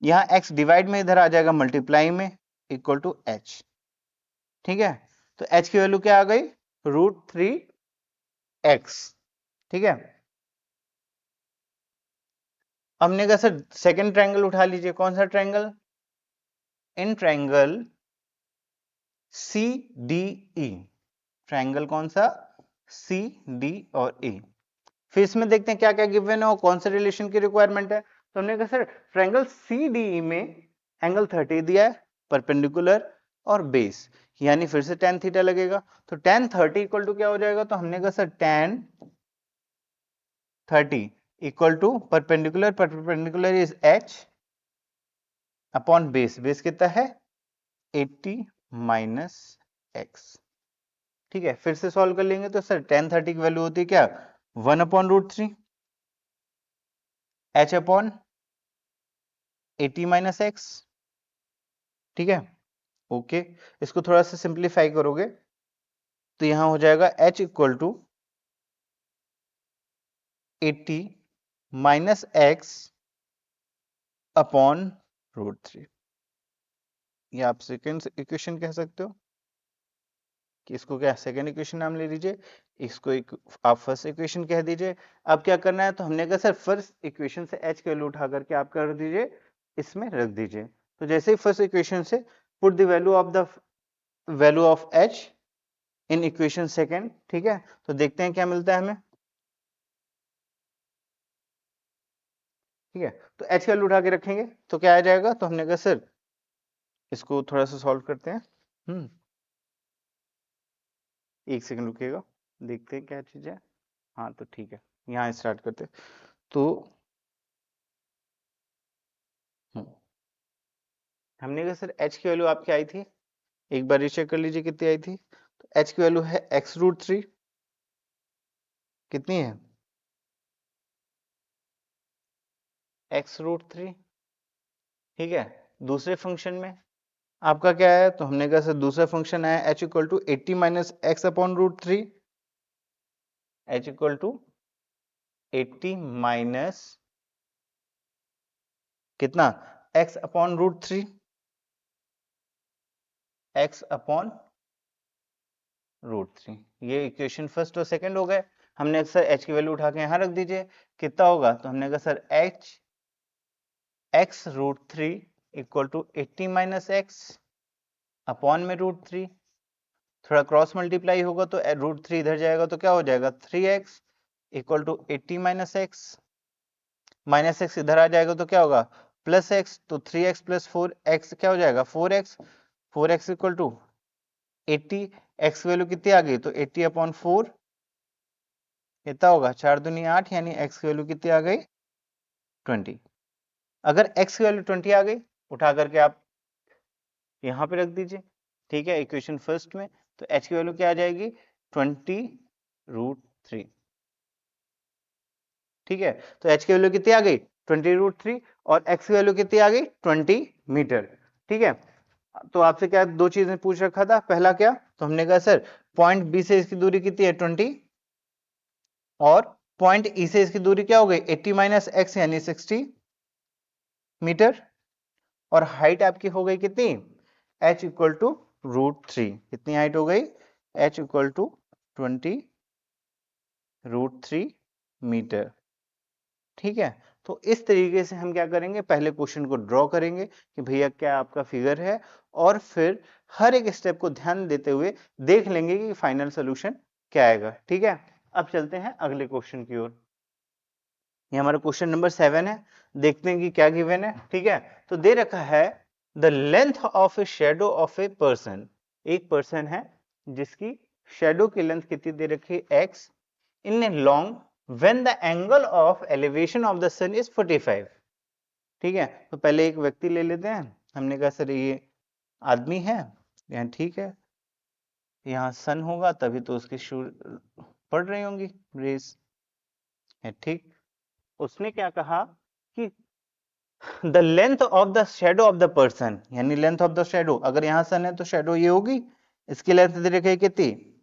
यहाँ x डिवाइड में इधर आ जाएगा मल्टीप्लाई में, इक्वल टू h, ठीक है। तो h की वैल्यू क्या आ गई √3x, ठीक है। हमने कहा सर सेकंड ट्रायंगल उठा लीजिए, कौन सा ट्रायंगल, in triangle C D E, triangle कौन सा सी डी और ई। फिर इसमें देखते हैं क्या क्या गिवन है और कौन से रिलेशन की रिक्वायरमेंट है। तो हमने कहा sir triangle C D E में एंगल 30 दिया है, परपेंडिकुलर और बेस, यानी फिर से tan थीटा लगेगा। तो tan 30 इक्वल टू क्या हो जाएगा, तो हमने कहा sir tan 30 equal to perpendicular, perpendicular is h upon base, base कितना है 80 माइनस एक्स, ठीक है। फिर से सॉल्व कर लेंगे, तो सर tan 30 की वैल्यू होती है क्या 1 upon √3 h upon 80 minus x, ठीक है, ओके। इसको थोड़ा सा सिंप्लीफाई करोगे तो यहां हो जाएगा h equal to 80 minus x upon √3, ये आप सेकेंड इक्वेशन कह सकते हो, कि इसको क्या सेकेंड इक्वेशन नाम ले लीजिए, इसको आप फर्स्ट इक्वेशन कह दीजिए। अब क्या करना है, तो हमने कहा सर फर्स्ट इक्वेशन से h की वैल्यू उठा करके आप कर दीजिए, इसमें रख दीजिए। तो जैसे ही फर्स्ट इक्वेशन से put the value of h in equation second, ठीक है, तो देखते हैं क्या मिलता है हमें। ठीक है, तो h की वैल्यू उठा के रखेंगे तो क्या आ जाएगा, तो हमने कहा सर इसको थोड़ा सा सॉल्व करते हैं। एक सेकंड रुकिएगा, देखते हैं क्या चीज है। हाँ तो ठीक है, यहाँ स्टार्ट करते हैं। तो हमने कहा सर h की वैल्यू आपकी आई थी, एक बार चेक कर लीजिए कितनी आई थी। तो h की वैल्यू है x√3, कितनी है x√3। ठीक है, दूसरे फंक्शन में आपका क्या है, तो हमने कहा सर दूसरा फंक्शन है h equal to 80 minus x upon √3, h equal to 80 minus कितना x अपॉन √3, x अपॉन √3। ये इक्वेशन फर्स्ट और सेकंड हो गए। हमने सर h की वैल्यू उठा के यहाँ रख दीजिए, कितना होगा, तो हमने कहा sir h x√3 equal to 80 minus x upon में √3, थोड़ा क्रॉस मल्टीप्लाई होगा तो √3 इधर जाएगा तो क्या हो जाएगा 3x equal to 80 minus x, minus x इधर आ जाएगा तो क्या होगा प्लस एक्स, तो 3x प्लस 4x क्या हो जाएगा 4x, 4x equal to 80, x value कितनी आ गई, तो 80 अपॉन 4 कितना होगा 4 दूनी 8, यानी x की वैल्यू कितनी आ गई 20। अगर x की वैल्यू 20 आ गई, उठा करके आप यहाँ पे रख दीजिए, ठीक है, इक्वेशन फर्स्ट में। तो h की वैल्यू क्या आ जाएगी 20√3। ठीक है, तो h की वैल्यू कितनी आ गई 20√3 और x की वैल्यू कितनी आ गई 20 मीटर। ठीक है, तो आपसे क्या दो चीजें पूछ रखा था, पहला क्या, तो हमने कहा सर पॉइंट बी से इसकी दूरी कितनी है 20, और पॉइंट ई से इसकी दूरी क्या हो गई 80 माइनस एक्स यानी 60 मीटर, और हाइट आपकी हो गई कितनी h इक्वल टू √3, कितनी हाइट हो गई h इक्वल टू 20√3 मीटर। ठीक है, तो इस तरीके से हम क्या करेंगे, पहले क्वेश्चन को ड्रॉ करेंगे कि भैया क्या आपका फिगर है, और फिर हर एक स्टेप को ध्यान देते हुए देख लेंगे कि फाइनल सोल्यूशन क्या आएगा। ठीक है, अब चलते हैं अगले क्वेश्चन की ओर। ये हमारा क्वेश्चन नंबर 7 है, देखते हैं कि क्या गिवन है। ठीक है, तो दे रखा है the length of a shadow of a person, एक पर्सन है जिसकी शेडो की लेंथ कितनी दे रखी है x in a long when the angle of elevation of the sun is 45। ठीक है, तो पहले एक व्यक्ति ले लेते हैं, हमने कहा सर ये आदमी है, यहाँ ठीक है, यहाँ सन होगा तभी तो उसकी पड़ रही होंगी रेस है। ठीक, उसने क्या कहा कि the length of the shadow of the person, यानी लेंथ ऑफ द शेडो, अगर यहां सन है तो शेडो ये होगी, इसकी लेंथ दे रखी है कितनी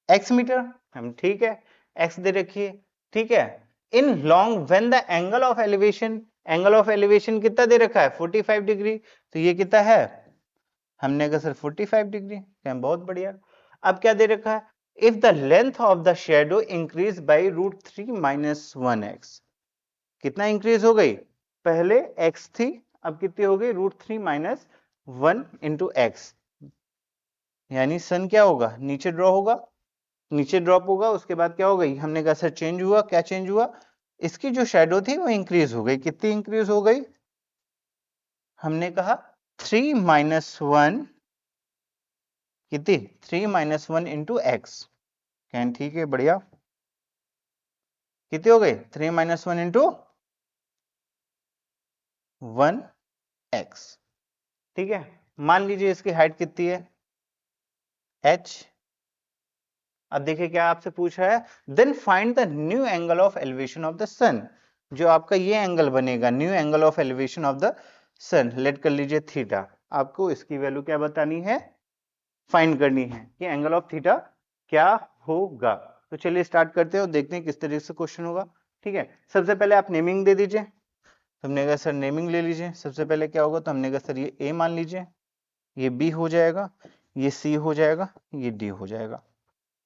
x मीटर, हम ठीक है x दे रखी है। ठीक है, in long when the angle of elevation कितना दे रखा है 45 डिग्री, तो ये कितना है, हमने कहा सर 45 डिग्री, क्या बहुत बढ़िया। अब क्या दे रखा है, if the length of the shadow increase by √3 minus 1x, कितना इंक्रीज हो गई, पहले x थी अब कितनी हो गई √3 माइनस 1 इंटू एक्स, यानी सन क्या होगा नीचे ड्रॉ होगा, नीचे ड्रॉप होगा, उसके बाद क्या हो गई, हमने कहा सर चेंज हुआ, क्या चेंज हुआ, इसकी जो शेडो थी वो इंक्रीज हो गई, कितनी इंक्रीज हो गई, हमने कहा 3 माइनस 1, कितनी 3 माइनस 1 इंटू एक्स, कैन ठीक है बढ़िया, कितनी हो गई 3 माइनस 1 इंटू 1x। ठीक है, मान लीजिए इसकी हाइट कितनी है h। अब देखिए क्या आपसे पूछ रहा है, then find the new angle of elevation of the sun, जो आपका ये एंगल बनेगा new angle of elevation of the sun, let कर लीजिए थीटा, आपको इसकी वैल्यू क्या बतानी है फाइंड करनी है कि एंगल ऑफ थीटा क्या होगा। तो चलिए स्टार्ट करते हैं और देखते हैं किस तरीके से क्वेश्चन होगा। ठीक है, सबसे पहले आप नेमिंग दे दीजिए, तो हमने कहा सर नेमिंग ले लीजिए, सबसे पहले क्या होगा, तो हमने कहा सर ये ए मान लीजिए, ये बी हो जाएगा, ये C हो जाएगा, ये D हो जाएगा।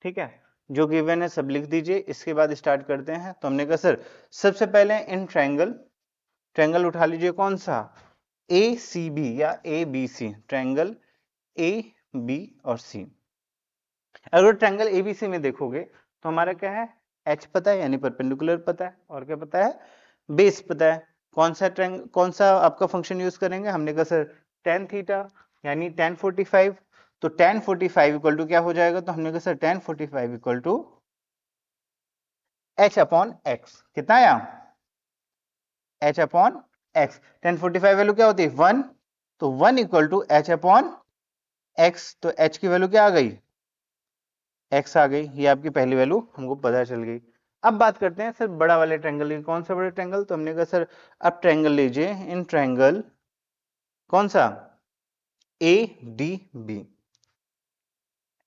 ठीक है, जो गिवन है सब लिख दीजिए। इसके बाद स्टार्ट करते हैं। तो हमने कहा सर सबसे पहले इन ट्रायंगल उठा लीजिए। कौन सा? ACB या ABC, ट्रायंगल AB और C। अगर ट्रायंगल ABC में देखोगे तो हमारा क्या है, H पता है यानी परपेंडिकुलर पता है, और क्या पता है, बेस पता है। कौन सा आपका फंक्शन यूज करेंगे? हमने कहा सर tan थीटा यानी tan 45। तो tan 45 इक्वल टू क्या हो जाएगा? तो हमने कहा sir tan 45 equal to h upon x। कितना आया? h upon x। tan 45 value क्या होती है? 1। तो 1 equal to h upon x। तो h की वैल्यू क्या आ गई? x आ गई। ये आपकी पहली वैल्यू हमको पता चल गई। अब बात करते हैं सर बड़ा वाले ट्रायंगल की। कौन सा बड़ा ट्रायंगल? तो हमने कहा सर अब ट्रायंगल लीजिए, इन ट्रायंगल कौन सा? ADB,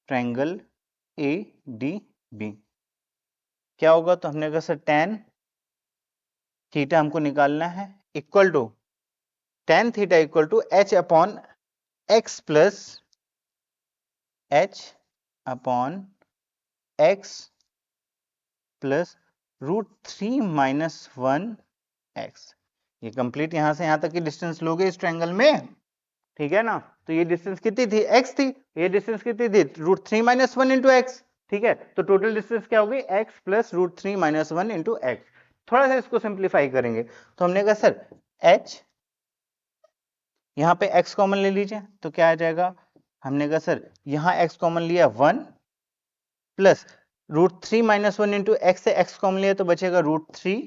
ट्रायंगल ADB क्या होगा? तो हमने कहा सर tan थीटा हमको निकालना है, equal to tan theta equal to h upon x plus h upon x plus √3 minus 1x। ये कंप्लीट यहां से यहां तक की डिस्टेंस लोगे इस ट्रायंगल में, ठीक है ना? तो ये डिस्टेंस कितनी थी? x थी। ये डिस्टेंस कितनी थी? √3 माइनस 1 इंटू एक्स। ठीक है, तो टोटल डिस्टेंस क्या होगी? x plus √3 minus 1 into x. थोड़ा सा इसको सिंप्लीफाई करेंगे तो हमने कहा सर h, यहां पे x कॉमन ले लीजिए तो क्या आ जाएगा? हमने कहा सर यहां x कॉमन लिया 1 प्लस √3 माइनस 1 इंटू एक्स से x कॉमन लिया तो बचेगा √3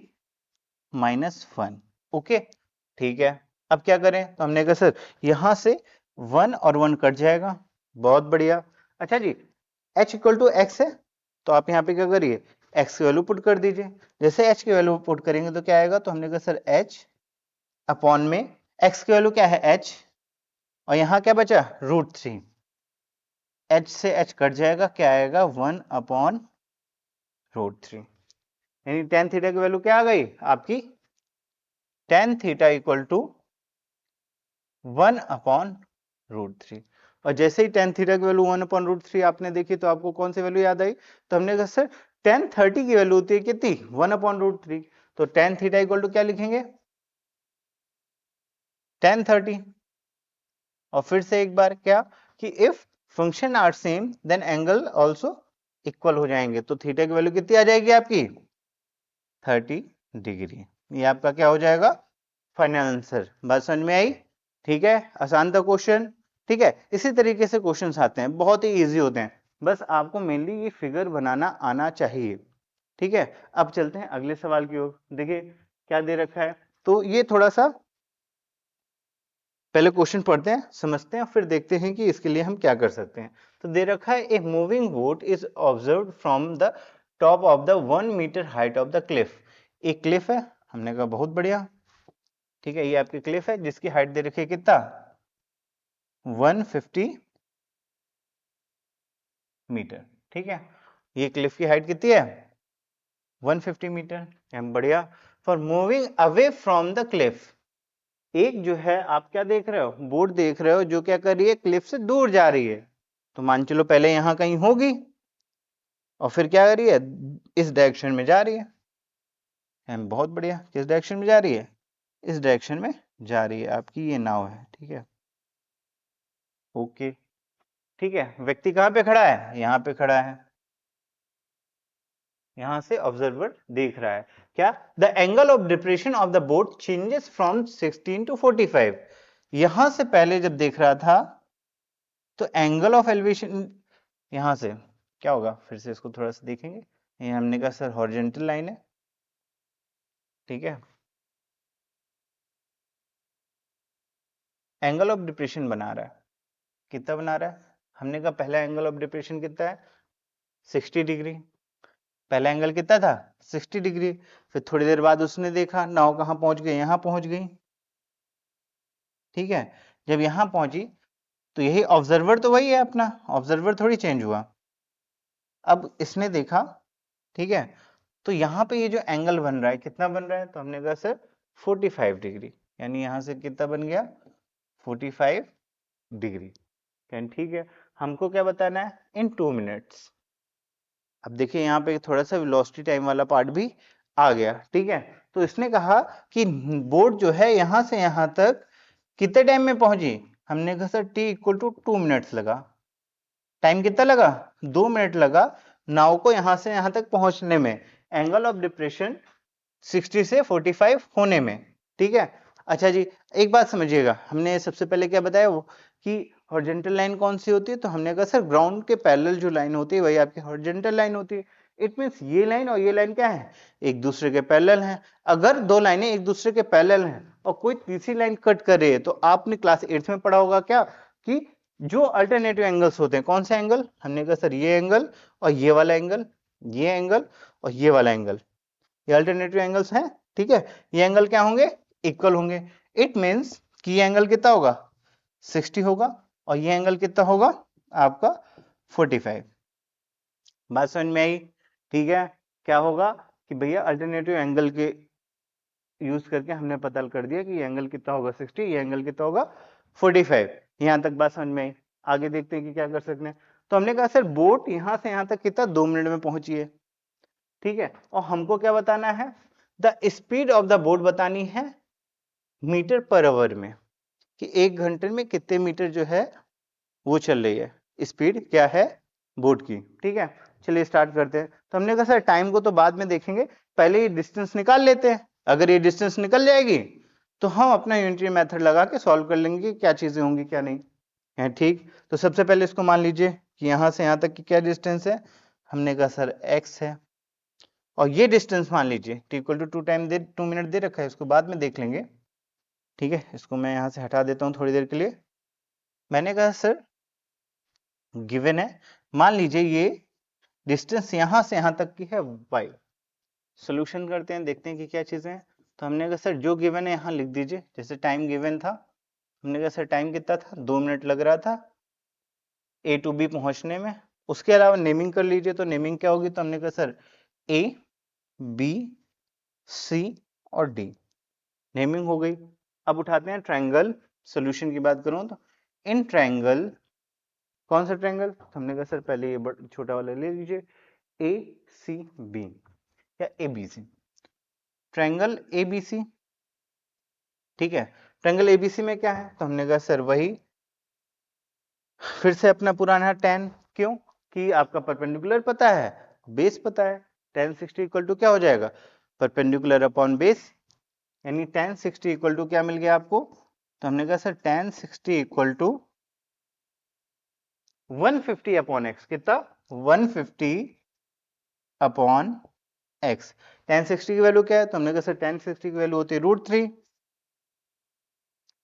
माइनस 1। ओके, ठीक है। अब क्या करें? तो हमने कहा सर यहां से 1 और 1 कट जाएगा। बहुत बढ़िया। अच्छा जी, h इक्वल टू एक्स है तो आप यहाँ पे क्या करिए, x की वैल्यू पुट कर दीजिए। जैसे h की वैल्यू पुट करेंगे तो क्या आएगा? तो हमने कहा सर h अपॉन में x की वैल्यू क्या है? h, और यहाँ क्या बचा? √3। h से h कट जाएगा, क्या आएगा? 1 अपॉन √3। यानी tan थीटा की वैल्यू क्या आ गई आपकी? tan theta equal to 1 upon √3। और जैसे ही tan थीटा की वैल्यू 1 अपॉन √3 आपने देखी तो आपको कौन सी वैल्यू याद आई? तो हमने कहा सर tan 30 की वैल्यू होती है कितनी? 1 अपॉन √3। तो tan थीटा इक्वल टू क्या लिखेंगे? tan 30। और फिर से एक बार क्या कि if function are same then angle also equal हो जाएंगे। तो थीटा की वैल्यू कितनी आ जाएगी आपकी? 30 डिग्री। ये आपका क्या हो जाएगा? Final answer. बात समझ में आई? ठीक है, आसान था क्वेश्चन। ठीक है, इसी तरीके से क्वेश्चंस आते हैं, बहुत ही इजी होते हैं। बस आपको मेनली ये फिगर बनाना आना चाहिए। ठीक है, अब चलते हैं अगले सवाल की ओर। देखिए क्या दे रखा है। तो ये थोड़ा सा पहले क्वेश्चन पढ़ते हैं, समझते हैं, फिर देखते हैं कि इसके लिए हम क्या कर सकते हैं। तो दे रखा है a moving boat is observe from the top of the 1 metre height of the cliff. एक क्लिफ है, हमने कहा बहुत बढ़िया। ठीक है, ये आपकी क्लिफ है जिसकी हाइट दे रखी है कितना? 150 मीटर। ठीक है, ये क्लिफ की हाइट कितनी है? 150 मीटर। बढ़िया। For moving away from the cliff, एक जो है आप क्या देख रहे हो? बोट देख रहे हो जो क्या कर रही है? क्लिफ से दूर जा रही है। तो मान चलो पहले यहां कहीं होगी और फिर क्या कर रही है? इस डायरेक्शन में जा रही है। बहुत बढ़िया। किस डायरेक्शन में जा रही है? इस डायरेक्शन में जा रही है आपकी ये नाव है। ठीक है, ओके। ठीक है, व्यक्ति कहां पे खड़ा है? यहां पे खड़ा है। यहां से ऑब्जर्वर देख रहा है क्या? The angle of depression of the boat changes from 16 to 45। यहां से पहले जब देख रहा था तो एंगल ऑफ एलिवेशन यहां से क्या होगा? फिर से इसको थोड़ा सा देखेंगे। ये हमने कहा सर हॉरिजॉन्टल लाइन है। ठीक है, एंगल ऑफ डिप्रेशन बना रहा है। कितना बना रहा है? हमने कहा पहला एंगल ऑफ डिप्रेशन कितना है? 60 डिग्री। पहला एंगल कितना था? 60 डिग्री। फिर थोड़ी देर बाद उसने देखा नाव कहां पहुंच गई? यहां पहुंच गई। ठीक है, जब यहां पहुंची तो यही ऑब्जर्वर तो वही है अपना, ऑब्जर्वर थोड़ी चेंज हुआ। अब इसने देखा, ठीक है, तो यहाँ पे ये जो एंगल बन रहा है कितना बन रहा है? तो हमने कहा सर 45 डिग्री। यानी यहां से कितना बन गया? 45 डिग्री। ठीक है, हमको क्या बताना है, इन 2 मिनट्स। अब देखिए यहाँ पे थोड़ा सा वेलोसिटी टाइम वाला पार्ट भी आ गया, ठीक है। तो इसने कहा कि बोट जो है यहाँ से यहाँ तक कितने टाइम में पहुंची, हमने कहा sir t equal to 2 minutes लगा। टाइम कितना लगा, 2 मिनट लगा नाव को यहाँ से यहाँ तक पहुंचने में, एंगल ऑफ डिप्रेशन 60 से 45 होने में, ठीक है। अच्छा जी, एक बात समझिएगा, हमने सबसे पहले क्या बताया वो कि हॉरिजॉन्टल लाइन कौन सी होती है, तो हमने कहा सर ग्राउंड के पैरेलल जो लाइन होती है वही आपकी हॉरिजॉन्टल लाइन होती है। इट मींस ये लाइन और ये लाइन क्या है, एक दूसरे के पैरेलल हैं। अगर दो लाइनें एक दूसरे के पैरेलल हैं और कोई तीसरी लाइन कट कर रही है, तो आपने क्लास 8th में पढ़ा होगा क्या कि जो अल्टरनेटिव एंगल्स होते हैं, कौन से एंगल, हमने कहा सर ये एंगल और ये वाला एंगल, ये एंगल और ये वाला एंगल, ये अल्टरनेटिव एंगल्स हैं, ठीक है। ये एंगल क्या होंगे, इक्वल होंगे। इट मींस कि ये एंगल कितना होगा, 60 होगा और ये एंगल कितना होगा आपका 45। बात समझ में आई, ठीक है। क्या होगा कि भैया अल्टरनेटिव एंगल के यूज करके हमने पता कर दिया कि ये एंगल कितना होगा 60, ये एंगल कितना होगा 45। यहां तक बात समझ में आई, आगे देखते हैं कि क्या कर सकते हैं। तो हमने कहा सर बोट यहां से यहां तक कितना 2 मिनट में पहुंची है, ठीक है। और हमको क्या बताना है, the speed of the boat बतानी है मीटर पर आवर में, कि 1 घंटे में कितने मीटर जो है वो चल रही है, स्पीड क्या है बोट की, ठीक है। चलिए स्टार्ट करते हैं। तो हमने कहा सर टाइम को तो बाद में देखेंगे, पहले ये डिस्टेंस निकाल लेते हैं। अगर ये डिस्टेंस निकल जाएगी तो हम अपना यूनिटरी मेथड लगा के सॉल्व कर लेंगे क्या चीजें होंगी क्या नहीं है, ठीक। तो सबसे पहले इसको मान लीजिए कि यहां से यहां तक की क्या डिस्टेंस है, हमने कहा सर x है, और ये डिस्टेंस मान लीजिए t इक्वल टू 2 मिनट दे रखा है, इसको बाद में देख लेंगे, ठीक है। इसको मैं यहां से हटा देता हूं थोड़ी देर के लिए। मैंने कहा सर गिवन है, मान लीजिए ये डिस्टेंस यहां से यहां तक की है y। सोल्यूशन करते हैं, देखते हैं कि क्या चीजें हैं। तो हमने कहा सर जो गिवन है यहाँ लिख दीजिए, जैसे टाइम गिवन था, हमने कहा सर टाइम कितना था, 2 मिनट लग रहा था ए टू बी पहुंचने में। उसके अलावा नेमिंग कर लीजिए, तो नेमिंग क्या होगी, तो हमने कहा सर ए बी सी और डी, नेमिंग हो गई। अब उठाते हैं ट्रायंगल, सॉल्यूशन की बात करूं तो इन ट्रायंगल, कौन सा ट्रायंगल, तो हमने कहा सर पहले ये छोटा वाला ले लीजिए, ए सी बी या A B C, triangle A B C, ठीक है। ट्रायंगल एबीसी में क्या है, तो हमने कहा सर वही फिर से अपना पुराना tan, क्यों कि आपका परपेंडिकुलर पता है, बेस पता है, tan 60 इक्वल टू क्या हो जाएगा, परपेंडिकुलर अपॉन बेस, यानी tan 60 इक्वल टू क्या मिल गया आपको, तो हमने कहा sir tan 60 equal to 150 upon x, कितना 150 अपॉन एक्स। tan 60 की वैल्यू क्या है, तो हमने कहा सर tan 60 की वैल्यू होती है √3,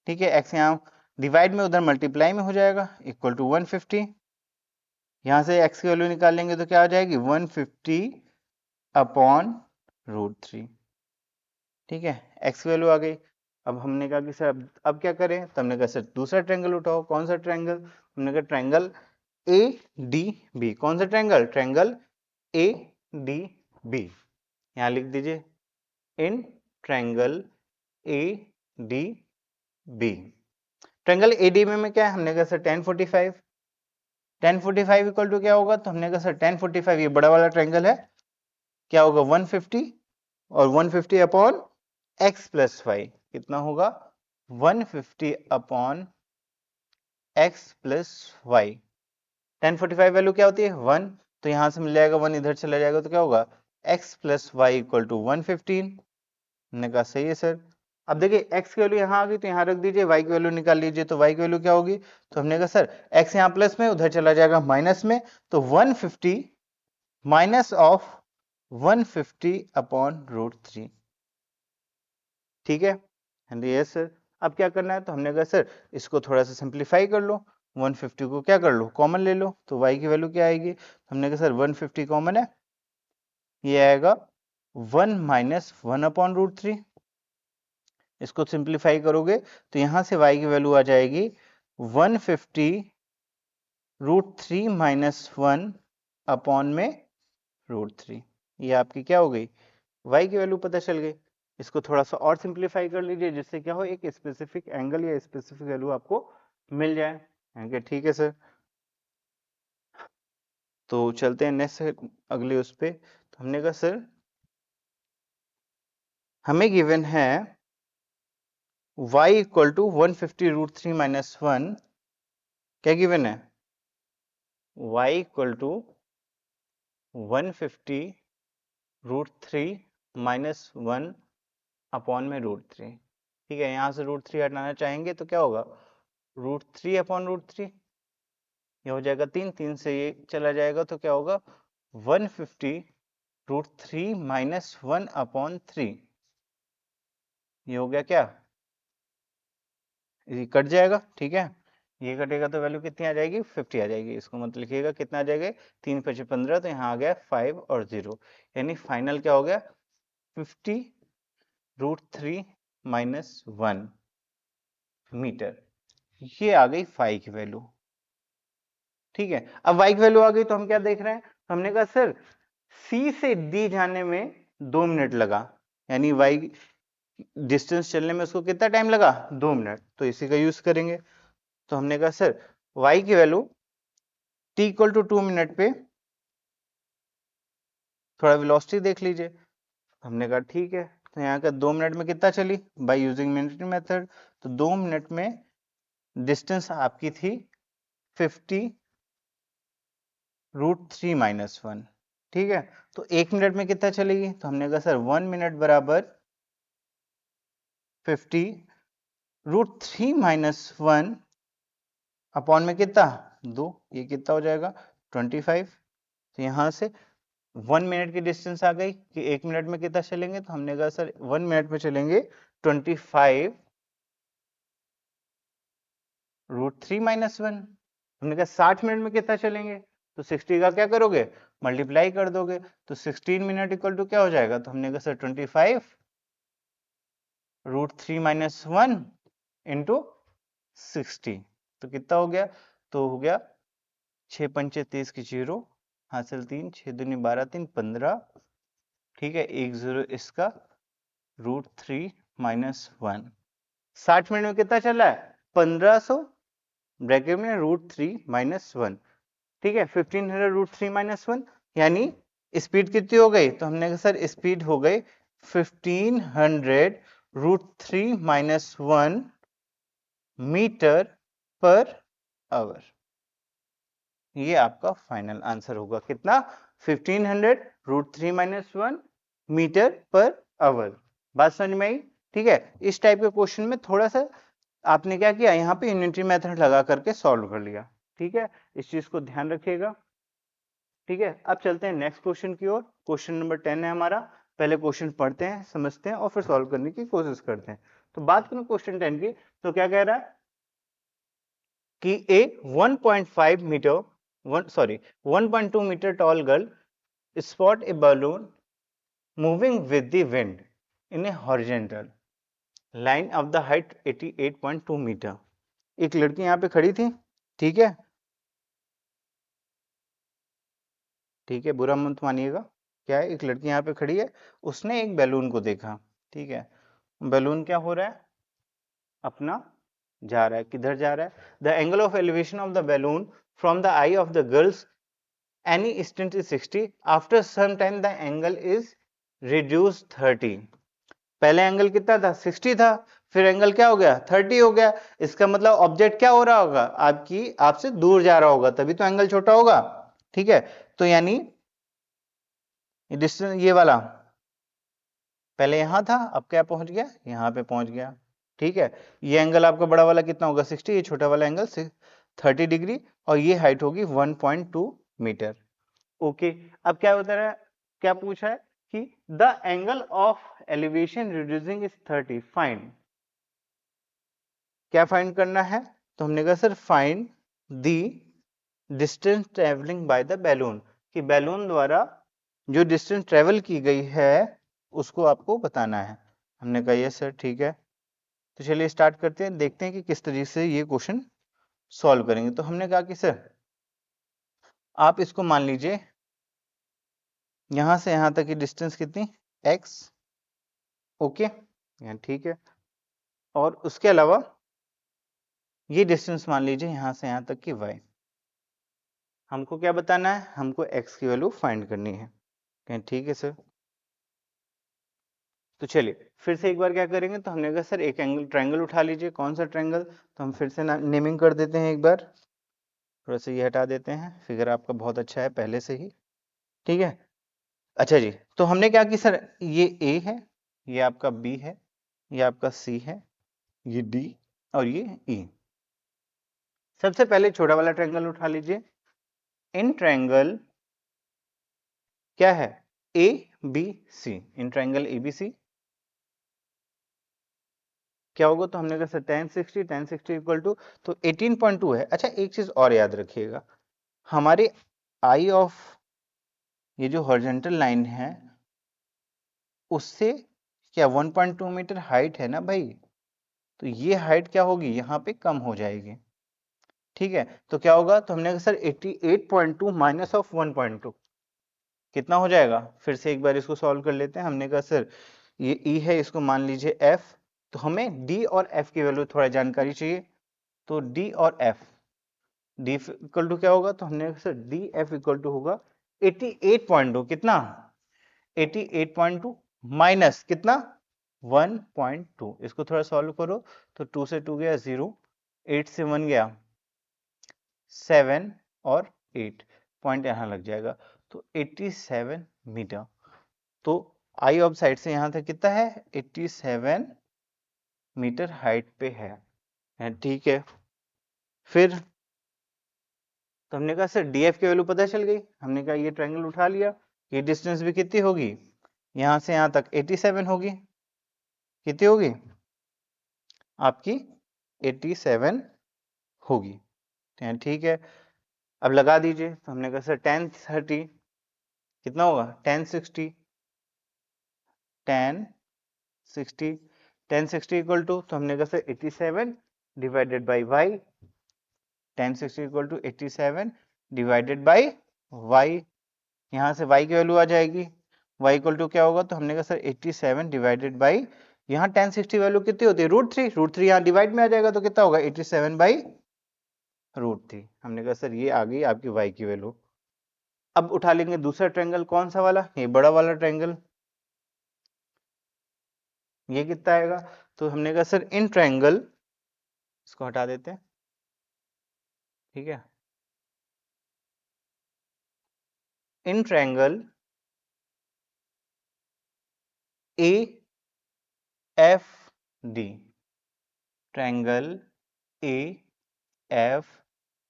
ठीक है। एक्स यहाँ डिवाइड में उधर मल्टीप्लाई में हो जाएगा, इक्वल टू 150, यहां से x की वैल्यू निकाल लेंगे तो क्या हो जाएगी 150 अपॉन √3, ठीक है। x की वैल्यू आ गई। अब हमने कहा कि सर अब क्या करें, तो हमने कहा सर दूसरा ट्रायंगल उठाओ, कौन सा ट्रायंगल, हमने कहा ट्रायंगल ए डी बी, कौन सा ट्रायंगल, ट्रायंगल ए डी बी, यहां लिख दीजिए in triangle A D B. Triangle A D B में क्या है, हमने कहा sir tan 45, tan 45 equal to क्या होगा, तो हमने कहा सर tan 45 ये बड़ा वाला ट्रायंगल है, क्या होगा 150 और 150 अपॉन x प्लस वाई, कितना होगा 150 upon x plus y. tan 45 value क्या होती है 1, तो यहां से मिल जाएगा 1 इधर चला जाएगा तो क्या होगा x plus y equal to 115। हमने कहा सही है सर। अब देखिए x की वैल्यू यहाँ आ गई तो यहाँ रख दीजिए, y की वैल्यू निकाल लीजिए, तो y की वैल्यू क्या होगी, तो हमने कहा सर x यहाँ प्लस में उधर चला जाएगा माइनस में, तो 150 माइनस ऑफ 150 अपॉन √3, ठीक है। Yes sir. अब क्या करना है, तो हमने कहा सर इसको थोड़ा सा सिंप्लीफाई कर लो, 150 को क्या कर लो कॉमन ले लो, तो y की वैल्यू क्या आएगी, हमने कहा सर 150 कॉमन है, ये आएगा 1 माइनस 1 अपॉन √3। इसको सिंप्लीफाई करोगे तो यहां से y की वैल्यू आ जाएगी 150 √3 माइनस 1 अपॉन में √3, ये आपकी क्या हो गई y की वैल्यू पता चल गई। इसको थोड़ा सा और सिंप्लीफाई कर लीजिए, जिससे क्या हो एक स्पेसिफिक एंगल या स्पेसिफिक वैल्यू आपको मिल जाए, ठीक है सर। तो चलते हैं नेक्स्ट अगले उस पे। तो हमने कहा सर हमें गिवन है y इक्वल टू 150 √3 माइनस 1, क्या गिवन है? y equal to 150 √3 minus 1 upon में √3। ठीक है, यहाँ से √3 हटाना चाहेंगे तो क्या होगा? √3 अपॉन √3, ये हो जाएगा 3, 3 से ये चला जाएगा तो क्या होगा? 150 √3 माइनस 1 अपॉन 3, ये हो गया क्या? ये कट जाएगा। ठीक है, ये कटेगा तो वैल्यू कितनी आ जाएगी? 50 आ जाएगी। इसको मत लिखिएगा, कितना आ जाएगा? 3 5 15, तो यहाँ आ गया 5 और 0, यानी फाइनल क्या हो गया? 50 √3 माइनस 1 मीटर, ये आ गई फाई की वैल्यू। ठीक है, अब वाई की वैल्यू आ गई तो हम क्या देख रहे हैं? हमने कहा सर सी से डी जाने में 2 मिनट लगा, यानी वाई डिस्टेंस चलने में उसको कितना टाइम लगा? 2 मिनट, तो इसी का यूज करेंगे। तो हमने कहा सर y की value t equal to 2 minute पे थोड़ा वेलोसिटी देख लीजिए। हमने कहा ठीक है, तो यहाँ का 2 मिनट में कितना चली बाय यूजिंग मिनट मेथड? तो 2 मिनट में डिस्टेंस आपकी थी 50 √3 माइनस 1। ठीक है, तो 1 मिनट में कितना चलेगी? तो हमने कहा सर 1 मिनट बराबर 50 √3 माइनस 1 अपॉन में कितना? 2, ये कितना हो जाएगा? 25। तो यहाँ से 1 मिनट की डिस्टेंस आ गई कि 1 मिनट में कितना चलेंगे? तो हमने कहा सर 1 मिनट में चलेंगे 25 √3 माइनस 1। हमने कहा 60 मिनट में कितना चलेंगे? तो 60 का क्या करोगे? मल्टीप्लाई कर दोगे, तो 16 मिनट इक्वल टू क्या हो जाएगा? तो हमने कहा सर 25 √3 माइनस 1 इंटू 60, तो कितना हो गया? तो हो गया 6 पंचे 30 की 0, हासिल 3, 6 दूनी 12, 3 15। ठीक है, 1 0 इसका √3 माइनस 1। 60 मिनट में कितना चल रहा है? 1500 ब्रैकेट में √3 माइनस 1। ठीक है, 1500 √3 माइनस 1, यानी स्पीड कितनी हो गई? तो हमने कहा सर स्पीड हो गई 1500 √3 माइनस 1 मीटर पर आवर। ये आपका फाइनल आंसर होगा, कितना? 1500 √3 माइनस 1 मीटर पर आवर। बात समझ में आई? ठीक है, इस टाइप के क्वेश्चन में थोड़ा सा आपने क्या किया, यहाँ पे यूनिटरी मेथड लगा करके सॉल्व कर लिया। ठीक है, इस चीज को ध्यान रखिएगा। ठीक है, अब चलते हैं नेक्स्ट क्वेश्चन की ओर। क्वेश्चन नंबर 10 है हमारा। पहले क्वेश्चन पढ़ते हैं, समझते हैं और फिर सॉल्व करने की कोशिश करते हैं। तो बात करूं क्वेश्चन 10 की, तो क्या कह रहा है कि a 1.5 metre 1.2 metre tall girl spot a balloon moving with the wind in a horizontal line of the height 88.2 metre. एक लड़की यहाँ पे खड़ी थी। ठीक है, ठीक है, बुरा मत मानिएगा। क्या है, एक लड़की यहाँ पे खड़ी है, उसने एक बैलून को देखा। ठीक है, बैलून क्या हो रहा है? अपना जा रहा है। किधर जा रहा है? The angle of elevation of the balloon from the eye of the girls any instant is 60, after some time the angle is reduced 30। पहले एंगल कितना था? 60 था, फिर एंगल क्या हो गया? 30 हो गया। इसका मतलब ऑब्जेक्ट क्या हो रहा होगा? आपसे दूर जा रहा होगा, तभी तो एंगल छोटा होगा। ठीक है, तो यानी डिस्टेंस ये वाला पहले यहां था, अब क्या पहुंच गया? यहां पे पहुंच गया। ठीक है, ये एंगल आपका बड़ा वाला कितना होगा? 60, ये छोटा वाला एंगल 30 डिग्री, और ये हाइट होगी 1.2 मीटर। ओके, अब क्या होता है, क्या पूछा है कि the angle of elevation reducing is 30, find. क्या फाइंड करना है? तो हमने कहा sir find the distance travelling by the balloon, कि बैलून द्वारा जो डिस्टेंस ट्रेवल की गई है उसको आपको बताना है। हमने कहा यस सर, ठीक है। तो चलिए स्टार्ट करते हैं, देखते हैं कि किस तरीके से ये क्वेश्चन सॉल्व करेंगे। तो हमने कहा कि सर आप इसको मान लीजिए यहां से यहां तक की डिस्टेंस कितनी? x। ओके, ठीक है, और उसके अलावा ये डिस्टेंस मान लीजिए यहां से यहां तक की y। हमको क्या बताना है, हमको x की वैल्यू फाइंड करनी है। कहें ठीक है सर। तो चलिए फिर से एक बार क्या करेंगे, तो हमने कहा सर एक एंगल ट्रायंगल उठा लीजिए, कौन सा ट्रायंगल, तो हम फिर से नेमिंग कर देते हैं एक बार, थोड़ा सा ये हटा देते हैं, फिगर आपका बहुत अच्छा है पहले से ही, ठीक है। अच्छा जी, तो हमने क्या की सर, ये A है, ये आपका B है, ये आपका C है, ये D और ये E। सबसे पहले छोटा वाला ट्रायंगल उठा लीजिए। इन ट्रायंगल क्या है, A B C, in triangle A B C क्या होगा, तो हमने कहा सर tan 60 इक्वल टू, तो 18.2 है। अच्छा एक चीज और याद रखिएगा, हमारे आई ऑफ ये जो हॉरिजॉन्टल लाइन है उससे क्या 1.2 मीटर हाइट है ना भाई, तो ये हाइट क्या होगी, यहाँ पे कम हो जाएगी, ठीक है। तो क्या होगा, तो हमने कहा सर 88.2 माइनस ऑफ 1.2 कितना हो जाएगा, फिर से एक बार इसको सॉल्व कर लेते हैं। हमने कहा सर ये E है, इसको मान लीजिए F, तो हमें D और F की वैल्यू थोड़ा जानकारी चाहिए, तो D और F, D इक्वल टू क्या होगा, तो हमने कहा sir D F equal to होगा 88.2, कितना 88.2 माइनस कितना 1.2, इसको थोड़ा सॉल्व करो, तो 2 से 2 गया 0, 8 से 1 गया 7 और 8 पॉइंट यहाँ लग जाएगा, तो 87 मीटर। तो आई ऑफ साइड से यहाँ तक कितना है, 87 मीटर हाइट पे है, ठीक है। फिर तो हमने कहा सर डीएफ की वैल्यू पता चल गई, हमने कहा ये ट्रायंगल उठा लिया, ये डिस्टेंस भी कितनी होगी, यहाँ से यहाँ तक 87 होगी, कितनी होगी आपकी 87 होगी, ठीक है। अब लगा दीजिए, तो हमने कहा सर tan 30 कितना होगा, tan 60, tan 60, tan 60 equal to, तो हमने कहा sir 87 divided by y, tan 60 equal to 87 divided by y, यहाँ से y की वैल्यू आ जाएगी, y इक्वल टू क्या होगा, तो हमने कहा सर 87 डिवाइडेड बाई, यहाँ tan 60 वैल्यू कितनी होती है, √3 यहाँ डिवाइड में आ जाएगा, तो कितना होगा 87 बाई √3। हमने कहा सर ये आ गई आपकी y की वैल्यू। अब उठा लेंगे दूसरा ट्रायंगल, कौन सा वाला, ये बड़ा वाला ट्रायंगल, ये कितना आएगा, तो हमने कहा सर इन ट्रायंगल, इसको हटा देते हैं, ठीक है, in triangle A F D, triangle A F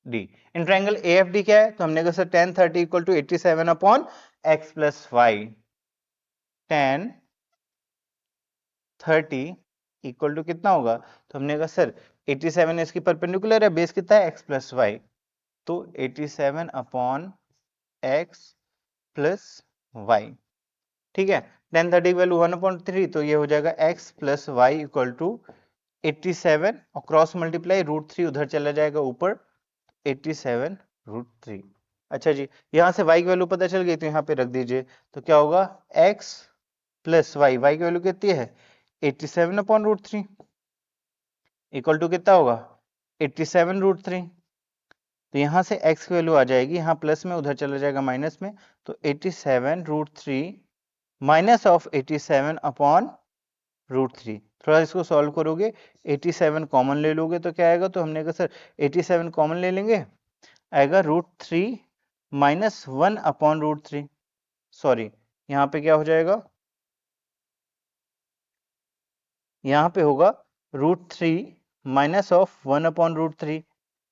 D, in triangle A F D क्या है, तो हमने कहा sir tan 30 equal to 87 upon x plus y, tan 30 equal to कितना होगा, तो हमने कहा सर 87 इसकी परपेंडिकुलर है, बेस कितना है एक्स प्लस वाई, तो 87 अपॉन एक्स प्लस वाई, ठीक है। tan 30 की वैल्यू 1/3, तो ये हो जाएगा x plus y equal to 87 और क्रॉस मल्टीप्लाई √3 उधर चला जाएगा ऊपर, 87 √3। अच्छा जी, यहाँ से y की वैल्यू पता चल गई, तो यहाँ पे रख दीजिए, तो क्या होगा x प्लस वाई, वाई की वैल्यू कितनी है 87 अपॉन √3 इक्वल टू कितना होगा 87 √3, तो यहाँ से x की वैल्यू आ जाएगी, यहाँ प्लस में उधर चला जाएगा माइनस में, तो 87 √3 माइनस ऑफ 87 अपॉन √3, थोड़ा इसको सॉल्व करोगे 87 कॉमन ले लोगे तो क्या आएगा, तो हमने कहा सर 87 कॉमन ले लेंगे, आएगा √3 माइनस 1 अपॉन √3, सॉरी यहाँ पे क्या हो जाएगा, यहाँ पे होगा √3 माइनस ऑफ 1 अपॉन √3,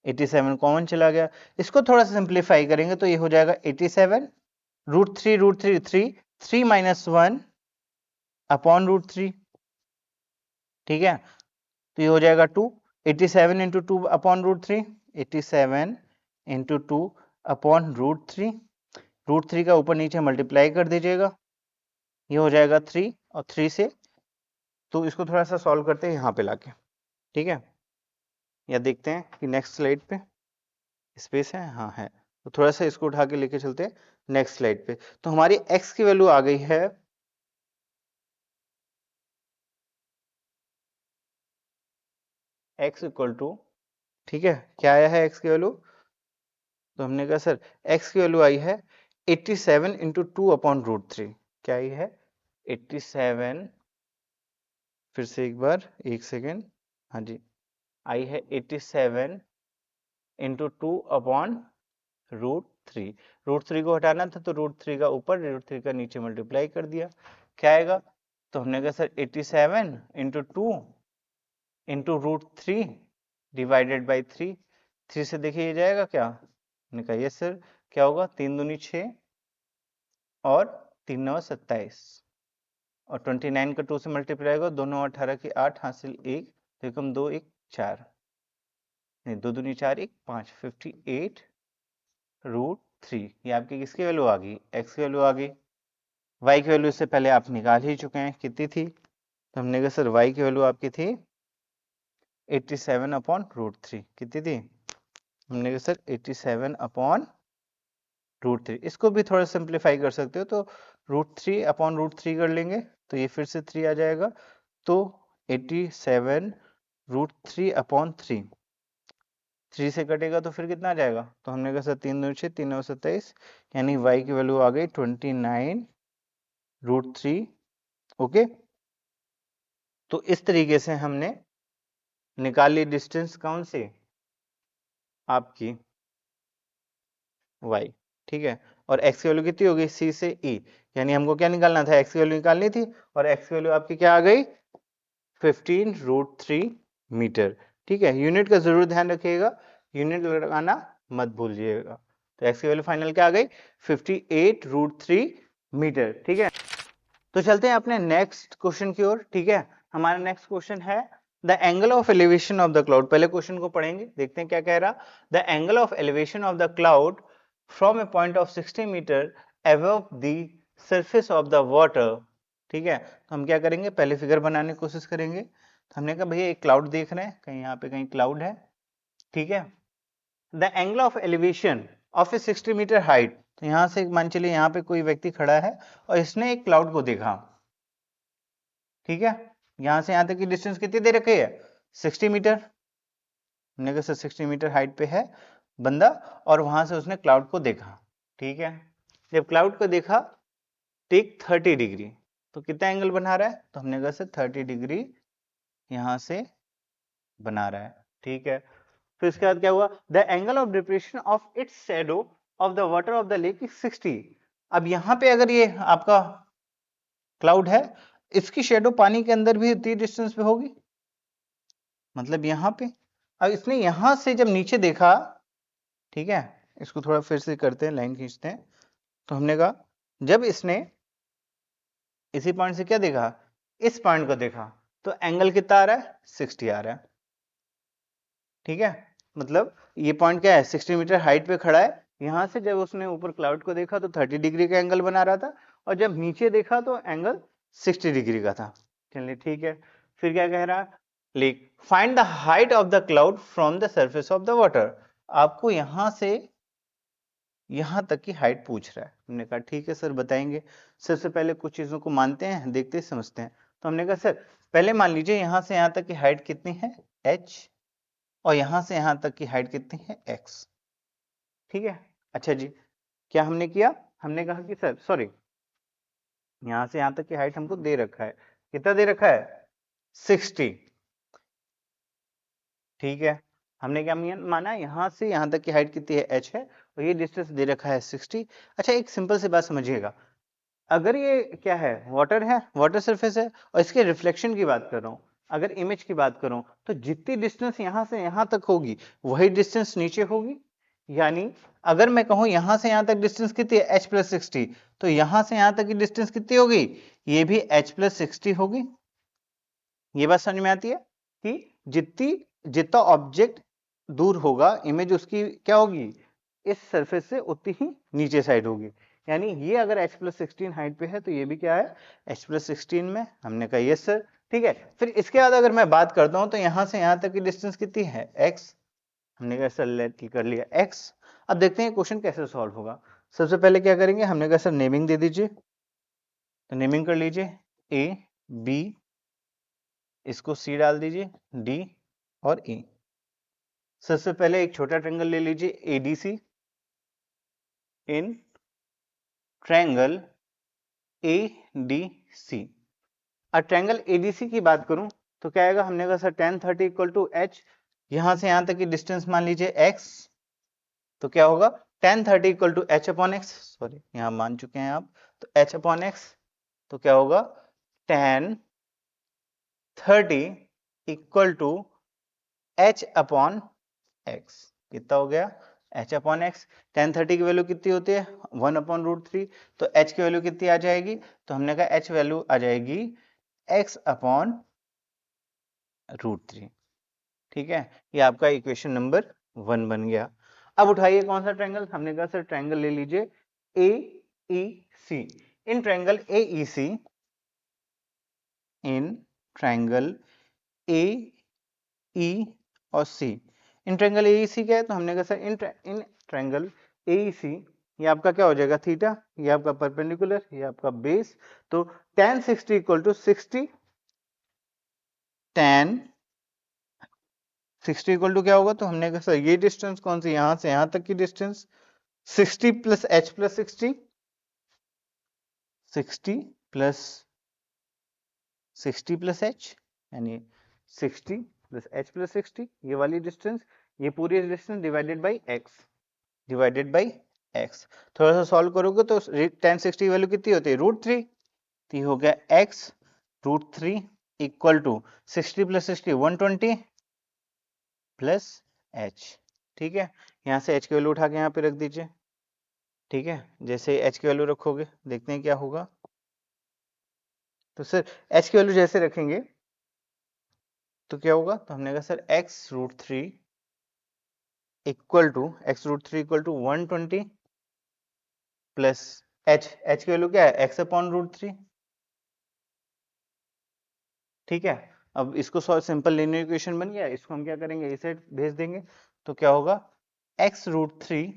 87 कॉमन चला गया, इसको थोड़ा सा सिंप्लीफाई करेंगे तो ये हो जाएगा 87 √3 3 माइनस 1 अपॉन √3, ठीक है, तो ये हो जाएगा 2, 87 इंटू 2 अपॉन √3, 87 इंटू 2 अपॉन √3 का ऊपर नीचे मल्टीप्लाई कर दीजिएगा, ये हो जाएगा 3 और 3 से, तो इसको थोड़ा सा सॉल्व करते हैं यहाँ पे लाके, ठीक है, या देखते हैं कि नेक्स्ट स्लाइड पे स्पेस है, हाँ है, तो थोड़ा सा इसको उठा के लेके चलते हैं नेक्स्ट स्लाइड पे। तो हमारी x की वैल्यू आ गई है x इक्वल टू, ठीक है, क्या आया है x की वैल्यू तो हमने कहा सर x की वैल्यू आई है 87 इंटू 2/√3। क्या आई है 87, फिर से एक बार, एक सेकेंड, हाँ जी, आई है 87 इंटू 2/√3। √3 को हटाना था तो √3 का ऊपर, √3 का नीचे मल्टीप्लाई कर दिया। क्या आएगा, तो हमने कहा sir 87 into 2 into √3 divided by 3। 3 से देखिए ये जाएगा क्या, हमने कहा यस सर। क्या होगा, 3 दूनी 6 और 3 9 27 और 29 का 2 से मल्टीप्लाई होगा, दोनों 18 की 8 हासिल 1, देखो 2 1 4, नहीं 2 दूनी 4 1 5, 58√3। ये आपकी किसकी वैल्यू आ गई, x की वैल्यू आ गई। y की वैल्यू से पहले आप निकाल ही चुके हैं, कितनी थी, तो हमने कहा सर y की वैल्यू आपकी थी 87/√3। कितनी थी, हमने कहा सर 87/√3। इसको भी थोड़ा सिंप्लीफाई कर सकते हो, तो √3/√3 कर लेंगे, तो ये फिर से 3 आ जाएगा, तो 87√3/3। 3 से कटेगा तो फिर कितना आ जाएगा, तो हमने कहा सर 3 2 6 3 9 27, यानी y की वैल्यू आ गई 29√3। ओके, तो इस तरीके से हमने निकाली डिस्टेंस कौन सी, आपकी y, ठीक है। और x की वैल्यू कितनी होगी, c से e, यानी हमको क्या निकालना था, x की वैल्यू निकालनी थी, और x की वैल्यू आपकी क्या आ गई 15√3 मीटर। ठीक है, यूनिट का जरूर ध्यान रखिएगा, यूनिट लगाना मत भूलिएगा। तो x की वैल्यू फाइनल क्या आ गई 58√3 मीटर। ठीक है, तो चलते हैं अपने नेक्स्ट क्वेश्चन की ओर। ठीक है, हमारा नेक्स्ट क्वेश्चन है the angle of elevation of the cloud. पहले क्वेश्चन को पढ़ेंगे, देखते हैं क्या कह रहा। The angle of elevation of the cloud from a point of 60 metre above the surface of the water. ठीक है, तो हम क्या करेंगे, पहले फिगर बनाने की कोशिश करेंगे। तो हमने कहा भैया एक क्लाउड देख रहे हैं, कहीं यहाँ पे कहीं क्लाउड है। ठीक है, the angle of elevation of a 60 metre height, तो यहां से मान चलिए यहाँ पे कोई व्यक्ति खड़ा है और इसने एक क्लाउड को देखा। ठीक है, यहां से यहां तक की डिस्टेंस कितनी दे रखी है 60 मीटर। हमने कहा 60 मीटर हाइट पे है बंदा, और वहां से उसने क्लाउड को देखा। ठीक है, जब क्लाउड को देखा टेक 30 डिग्री, तो कितना एंगल बना रहा है, तो हमने कहा सर 30 डिग्री यहां से बना रहा है। ठीक है, फिर इसके बाद क्या हुआ, the angle of depression of its shadow of the water of the lake is 60। अब यहां पे अगर ये आपका क्लाउड है, इसकी शेडो पानी के अंदर भी उतनी डिस्टेंस पे होगी, मतलब यहां पे। अब इसने यहां से जब नीचे देखा, ठीक है, इसको थोड़ा फिर से करते हैं, लाइन खींचते हैं। तो हमने कहा जब इसने इसी पॉइंट से क्या देखा, इस पॉइंट को देखा, तो एंगल कितना आ रहा है 60 आ रहा है। ठीक है, मतलब ये पॉइंट क्या है 60 मीटर हाइट पे खड़ा है, यहां से जब उसने ऊपर क्लाउड को देखा तो 30 डिग्री का एंगल बना रहा था, और जब नीचे देखा तो एंगल 60 डिग्री का था। चलिए ठीक है, फिर क्या कह रहा है, lake find the height of the cloud from the surface of the water. आपको यहां से यहां तक की हाइट पूछ रहा है। हमने कहा ठीक है सर बताएंगे। सबसे पहले कुछ चीजों को मानते हैं, देखते समझते हैं। तो हमने कहा सर पहले मान लीजिए यहां से यहां तक की हाइट कितनी है h, और यहां से यहां तक की हाइट कितनी है x। ठीक है, अच्छा जी, क्या हमने किया, हमने कहा कि सर सॉरी, यहां से यहां तक की हाइट हमको दे रखा है, कितना दे रखा है 60। ठीक है, हमने क्या माना, यहां से यहां तक की हाइट कितनी है h है, और ये डिस्टेंस दे रखा है 60। अच्छा एक सिंपल सी बात समझिएगा, अगर ये क्या है वाटर है, वाटर सरफेस है, और इसके रिफ्लेक्शन की बात कर रहा हूं, अगर इमेज की बात करूं, तो जितनी डिस्टेंस यहां से यहां तक होगी वही डिस्टेंस नीचे होगी। यानी अगर मैं कहूं यहां से यहां तक डिस्टेंस कितनी है h+60, तो यहां से यहां तक की डिस्टेंस कितनी होगी, ये भी h+60 होगी। ये बात समझ में आती है कि जितना ऑब्जेक्ट दूर होगा, इमेज उसकी क्या होगी इस सरफेस से उतनी ही नीचे साइड होगी। यानी ये अगर h+16 हाइट पे है, तो ये भी क्या है h+16 में। हमने कहा यस सर। ठीक है, फिर इसके बाद अगर मैं बात करता हूं, तो यहां से यहां तक की डिस्टेंस कितनी है x। हमने कहा सर लेट कर लिया x। अब देखते हैं क्वेश्चन कैसे सॉल्व होगा। सबसे पहले क्या करेंगे, हमने कहा सर नेमिंग दे दीजिए, तो नेमिंग कर लीजिए a b, इसको C डाल दीजिए, D और E। सबसे पहले एक छोटा ट्रायंगल ले लीजिए ADC, इन ट्रायंगल ADC। अब ट्रायंगल ADC की बात करूं तो क्या आएगा, हमने कहा sir tan 30 equal to h, यहां से यहां तक की डिस्टेंस मान लीजिए x, तो क्या होगा tan 30 equal to h upon x, sorry यहां मान चुके हैं आप, तो h अपॉन एक्स, तो क्या होगा tan 30 equal to h upon x, कितना हो गया h अपॉन एक्स। tan 30 की वैल्यू कितनी होती है 1 अपॉन रूट 3, तो h की वैल्यू कितनी आ जाएगी, तो हमने कहा h वैल्यू आ जाएगी x अपॉन रूट 3। ठीक है, ये आपका इक्वेशन नंबर 1 बन गया। अब उठाइए कौन सा ट्रायंगल, हमने कहा सर ट्रायंगल ले लीजिए AEC। In triangle AEC, in triangle AE और C, इन ट्रायंगल AEC क्या है, तो हमने कहा सर इन ट्रायंगल AEC ये आपका क्या हो जाएगा थीटा, ये आपका परपेंडिकुलर, ये आपका बेस, तो tan 60 equal to 60, tan 60 equal to क्या होगा, तो हमने कहा सर ये डिस्टेंस कौन सी, यहां से यहां तक की distance 60 plus h plus 60, 60 plus 60 plus h, यानी 60 प्लस h प्लस 60, ये वाली डिस्टेंस, ये पूरी distance divided by x, divided by x। थोड़ा सा सॉल्व करोगे तो tan 60 की वैल्यू कितनी होती है रूट 3, तो हो गया x root 3 equal to 60 plus 60 120 plus h। ठीक है, यहां से h की वैल्यू उठा के यहाँ पे रख दीजिए। ठीक है, जैसे h की वैल्यू रखोगे देखते हैं क्या होगा, तो सर h की वैल्यू जैसे रखेंगे तो क्या होगा, तो हमने कहा sir x root 3 equal to 120 plus h की वैल्यू क्या है x अपॉन रूट 3। ठीक है, अब इसको सिंपल लीनियर इक्वेशन बन गया, इसको हम क्या करेंगे इस साइड भेज देंगे, तो क्या होगा x root 3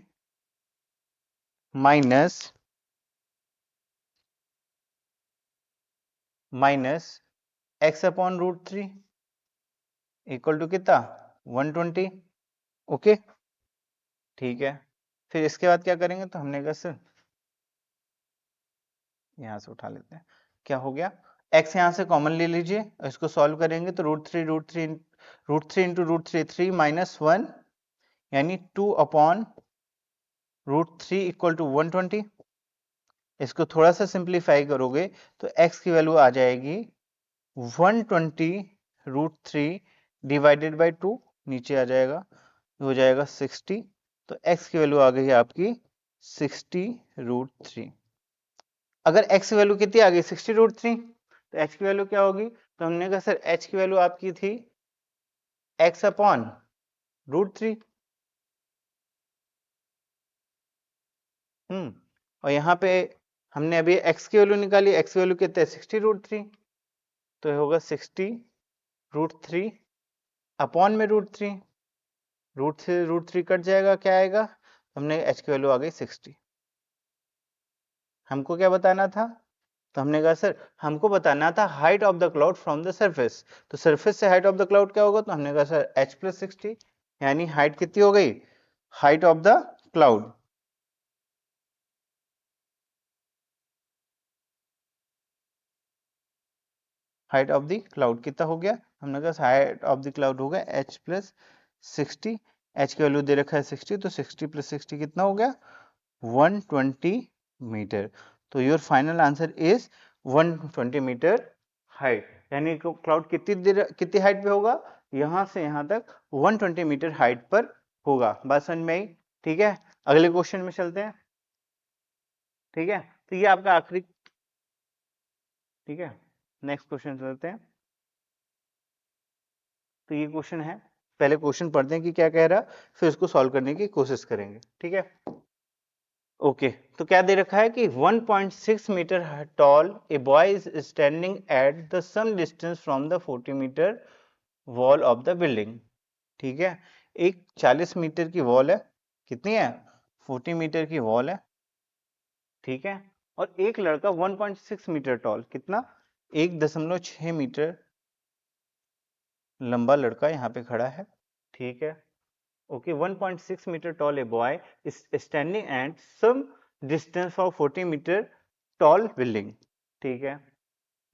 minus x upon root 3 equal to कितना 120। ओके, ठीक है, फिर इसके बाद क्या करेंगे, तो हमने कहा सर यहां से उठा लेते हैं, क्या हो गया x यहां से कॉमन ले लीजिए, इसको सॉल्व करेंगे तो root three into root three 3 minus 1, यानी 2 अपॉन रूट 3 इक्वल टू 120। इसको थोड़ा सा सिंप्लीफाई करोगे तो x की वैल्यू आ जाएगी 120 रूट 3 डिवाइडेड बाई 2, नीचे आ जाएगा, हो जाएगा 60, तो x की वैल्यू आ गई आपकी 60 रूट 3। अगर x की वैल्यू कितनी आ गई 60 रूट 3, तो h की वैल्यू क्या होगी, तो हमने कहा सर h की वैल्यू आपकी थी x अपॉन रूट 3। और यहाँ पे हमने अभी x की वैल्यू निकाली, x की वैल्यू कितने 60 रूट 3, तो ये होगा 60 रूट 3 अपॉन में रूट 3, रूट थ्री कट जाएगा, क्या आएगा, हमने h की वैल्यू आ गई 60। हमको क्या बताना था, तो हमने कहा सर हमको बताना था height of the cloud from the surface, तो सरफेस से हाइट ऑफ द क्लाउड क्या होगा, तो हमने कहा सर h प्लस 60, यानी हाइट कितनी हो गई, height of the cloud, height of the cloud कितना हो गया, हमने कहा हाइट ऑफ द क्लाउड हो गया h प्लस 60, h की वैल्यू दे रखा है 60, तो 60 प्लस 60 कितना हो गया 120 मीटर। तो your final answer is 120 metre height, यानी क्लाउड कितनी हाइट पे होगा, यहां से यहां तक 120 मीटर हाइट पर होगा। बात समझ में आई, ठीक है, अगले क्वेश्चन में चलते हैं। ठीक है, तो ये आपका आखिरी, ठीक है, नेक्स्ट क्वेश्चन चलते हैं। तो ये क्वेश्चन है, पहले क्वेश्चन पढ़ते हैं कि क्या कह रहा, फिर उसको सॉल्व करने की कोशिश करेंगे। ठीक है, ओके, तो क्या दे रखा है कि 1.6 metre tall a boy is standing at the some distance from the 40 metre wall of the building. ठीक है, एक 40 मीटर की वॉल है, कितनी है 40 मीटर की वॉल है। ठीक है, और एक लड़का 1.6 मीटर टॉल, कितना 1.6 मीटर लंबा लड़का यहाँ पे खड़ा है। ठीक है, okay, 1.6 meter tall a boy is standing at some distance of 40 meter tall building. ठीक है.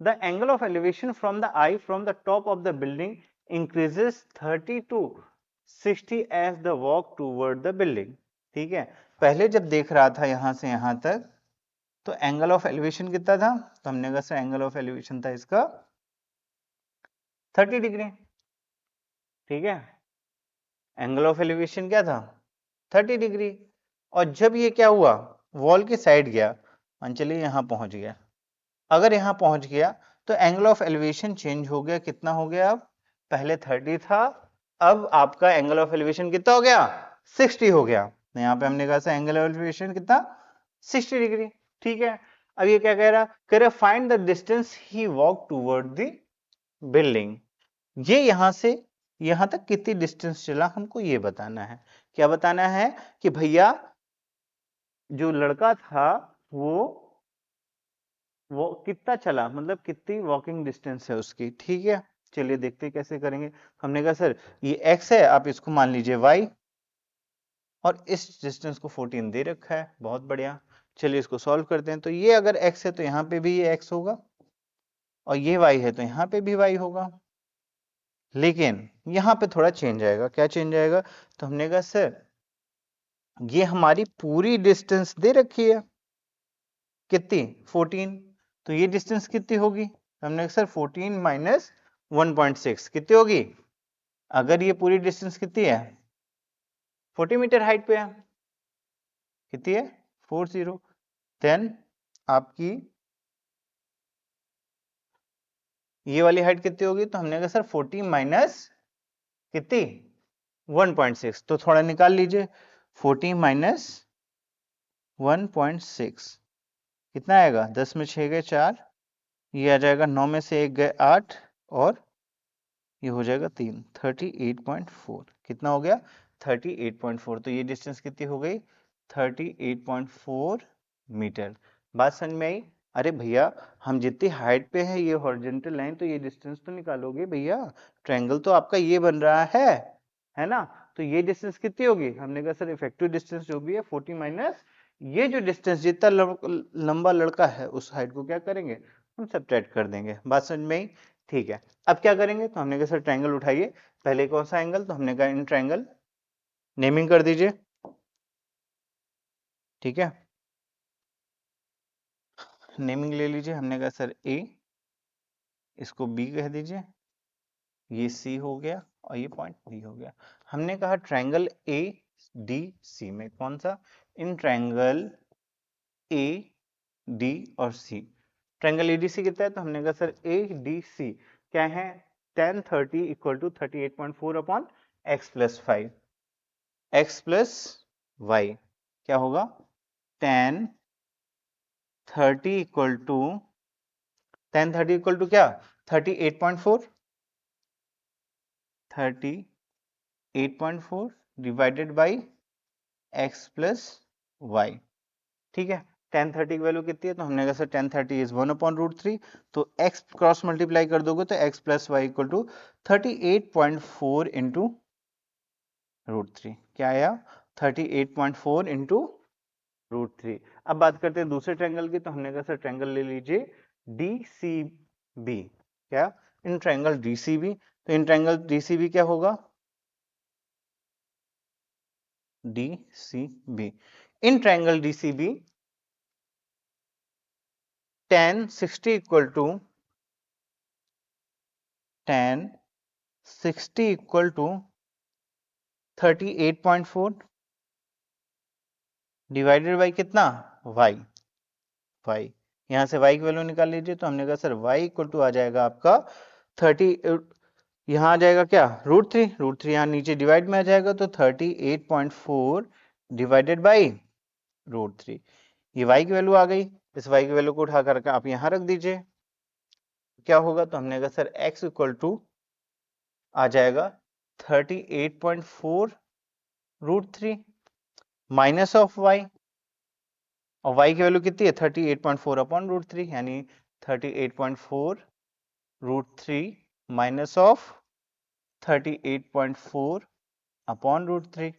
The angle of elevation from the eye from the top of the building increases 30 to 60 as the walk toward the building. ठीक है. पहले जब देख रहा था यहां से यहां तक तो एंगल ऑफ एलिवेशन कितना था, तो हमने कहा सर एंगल ऑफ एलिवेशन था इसका 30 डिग्री. ठीक है. एंगल ऑफ एलिवेशन क्या था 30 डिग्री. और जब ये क्या हुआ वॉल के साइड गया, मान चलिए यहां पहुंच गया, अगर यहां पहुंच गया तो एंगल ऑफ एलिवेशन चेंज हो गया. कितना हो गया, अब पहले 30 था, अब आपका एंगल ऑफ एलिवेशन कितना हो गया 60 हो गया. तो यहां पे हमने कहा एंगल ऑफ एलिवेशन कितना 60 डिग्री. ठीक है. अब ये क्या कह रहा find the distance he walk toward the building. ये यहां से यहां तक कितनी डिस्टेंस चला हमको ये बताना है. क्या बताना है कि भैया जो लड़का था वो कितना चला, मतलब कितनी वॉकिंग डिस्टेंस है उसकी. ठीक है. चलिए देखते कैसे करेंगे. हमने कहा सर ये x है, आप इसको मान लीजिए y, और इस डिस्टेंस को 14 दे रखा है. बहुत बढ़िया. चलिए इसको सॉल्व करते हैं. तो ये अगर x है तो यहाँ पे भी ये x होगा, और ये y है तो यहाँ पे भी y होगा. लेकिन यहाँ पे थोड़ा चेंज आएगा. क्या चेंज आएगा, तो हमने कहा सर ये हमारी पूरी डिस्टेंस दे रखी है कितनी 14, तो ये डिस्टेंस कितनी होगी, हमने कहा सर 14 माइनस 1.6 कितनी होगी. अगर ये पूरी डिस्टेंस कितनी है 40 मीटर हाइट पे है, कितनी है 40, देन आपकी ये वाली हाइट कितनी होगी, तो हमने कहा सर 40 माइनस कितनी 1.6, तो थोड़ा निकाल लीजिए. 40 माइनस 1.6 कितना आएगा, 10 में 6 गए 4, ये आ जाएगा 9 में से 1 गए 8, और ये हो जाएगा 3, 38.4. कितना हो गया 38.4. तो ये डिस्टेंस कितनी हो गई 38.4 मीटर. बात समझ में आई. अरे भैया हम जितनी हाइट पे है ये हॉरिजॉन्टल लाइन, तो ये डिस्टेंस तो निकालोगे भैया. ट्रायंगल तो आपका ये बन रहा है ना. तो ये डिस्टेंस कितनी होगी, हमने कहा सर इफेक्टिव डिस्टेंस जो भी है 40 माइनस ये जो डिस्टेंस जितना लंबा लड़का है उस हाइट को क्या करेंगे हम सब्ट्रैक्ट कर देंगे. बात समझ में आई. ठीक है. अब क्या करेंगे, तो हमने कहा सर ट्रायंगल उठाइए. पहले कौन सा एंगल, तो हमने कहा इन ट्रायंगल नेमिंग कर दीजिए. ठीक है. नेमिंग ले लीजिए. हमने कहा सर ए, इसको बी कह दीजिए, ये सी हो गया, और ये पॉइंट डी हो गया. हमने कहा ट्रायंगल ए डी सी में कौन सा, इन ट्रायंगल ए डी और सी, ट्रायंगल एडीसी कितना है, तो हमने कहा सर ए डी सी क्या है, tan 30 equal to 38.4 upon x plus 5, x plus y क्या होगा, tan 30 इक्वल टू क्या 38.4, 38.4 divided by x plus y. ठीक है. tan 30 की वैल्यू कितनी है, तो हमने कहा sir tan 30 is 1 upon root 3, तो x क्रॉस मल्टीप्लाई कर दोगे तो x plus y equal to 38.4 into root 3 क्या आया 38.4 इंटू रूट 3. अब बात करते हैं दूसरे ट्रायंगल की. तो हमने कहा सर ट्रायंगल ले लीजिए डी सी बी. क्या, in triangle D C B. तो in triangle D C B क्या होगा, D C B, in triangle D C B tan 60 equal to tan 60 equal to 38.4 divided by कितना y, y यहां से y की value निकाल लीजिए. तो हमने कहा सर y इक्वल टू आ जाएगा आपका 30, यहाँ आ जाएगा क्या रूट थ्री यहाँ नीचे डिवाइड में आ जाएगा, तो 38.4 डिवाइडेड बाई रूट 3. ये y की वैल्यू आ गई. इस y की वैल्यू को उठा करके आप यहाँ रख दीजिए. क्या होगा, तो हमने कहा सर x इक्वल टू आ जाएगा 38.4 रूट 3 माइनस ऑफ y, और y की वैल्यू कितनी है 38.4 अपॉन रूट 3, यानी 38.4 root 3 minus of 38.4 upon root 3.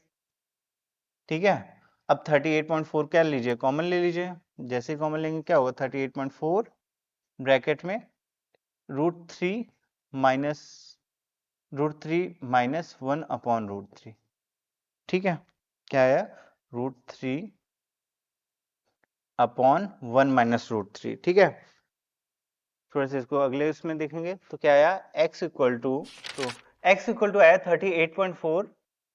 ठीक है. अब 38.4 क्या लीजिए, कॉमन ले लीजिए। जैसे ही कॉमन लेंगे क्या होगा, 38.4 ब्रैकेट में √3 माइनस 1 अपॉन √3। ठीक है, क्या आया, √3 अपॉन 1 माइनस √3। ठीक है, थोड़ा सा इसको अगले उसमें देखेंगे तो क्या आया, x इक्वल टू, तो x इक्वल टू आया 38.4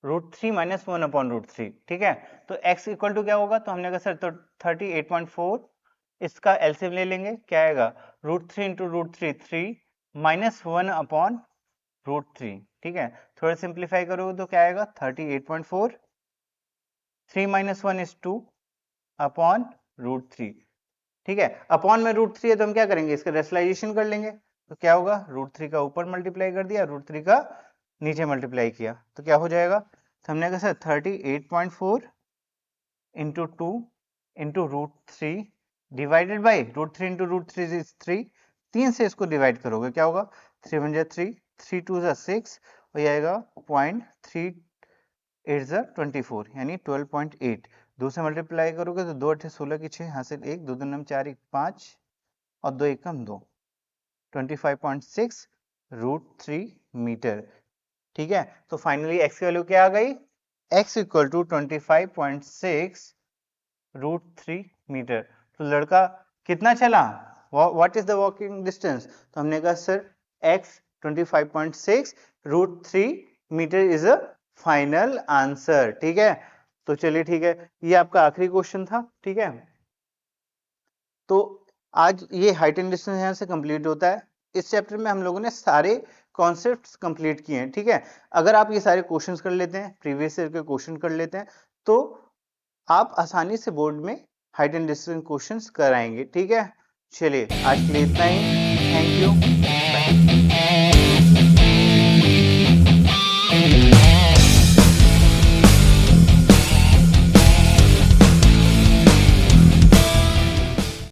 √3 माइनस 1 अपॉन √3। ठीक है, तो x इक्वल टू क्या होगा, तो हमने कहा सर तो 38.4 इसका एलसीएम ले लेंगे, क्या आएगा, √3 इंटू √3 3 माइनस 1 अपॉन √3। ठीक है, थोड़ा सिंप्लीफाई करोगे तो क्या आएगा, 38.4 3 माइनस 1 इज 2 अपॉन √3। ठीक है, अपॉन में √3 है तो हम क्या करेंगे, इसका रेशनलाइजेशन कर लेंगे, तो क्या होगा, √3 का ऊपर मल्टीप्लाई कर दिया, √3 का नीचे मल्टीप्लाई किया, तो क्या हो जाएगा, तो हमने कहा sir 38.4 into 2 into √3 divided by √3 into √3 is 3, 3 से इसको डिवाइड करोगे क्या होगा, 3 1 जा 3, 3 2 जा 6, और ये आएगा 0.3 8 24, यानी 12.8। 2 से मल्टीप्लाई करोगे तो 2 8 16 की 6, हासिल 1, 2 2 9 4 1 5 और 2 1 2, 25.6 √3 मीटर। ठीक है, तो फाइनली x की वैल्यू क्या आ गई, x इक्वल टू 25.6 √3 मीटर। तो लड़का कितना चला, what is the walking distance, तो हमने कहा sir x 25.6 √3 metre is a final answer. ठीक है, तो चलिए ठीक है, ये आपका आखिरी क्वेश्चन था। ठीक है, तो आज ये हाइट एंड डिस्टेंस यहाँ से कंप्लीट होता है। इस चैप्टर में हम लोगों ने सारे कॉन्सेप्ट्स कंप्लीट किए हैं। ठीक है, अगर आप ये सारे क्वेश्चंस कर लेते हैं, प्रीवियस ईयर के क्वेश्चन कर लेते हैं, तो आप आसानी से बोर्ड में हाइट एंड डिस्टेंस क्वेश्चंस कराएंगे। ठीक है, चलिए आज के लिए इतना ही, थैंक यू।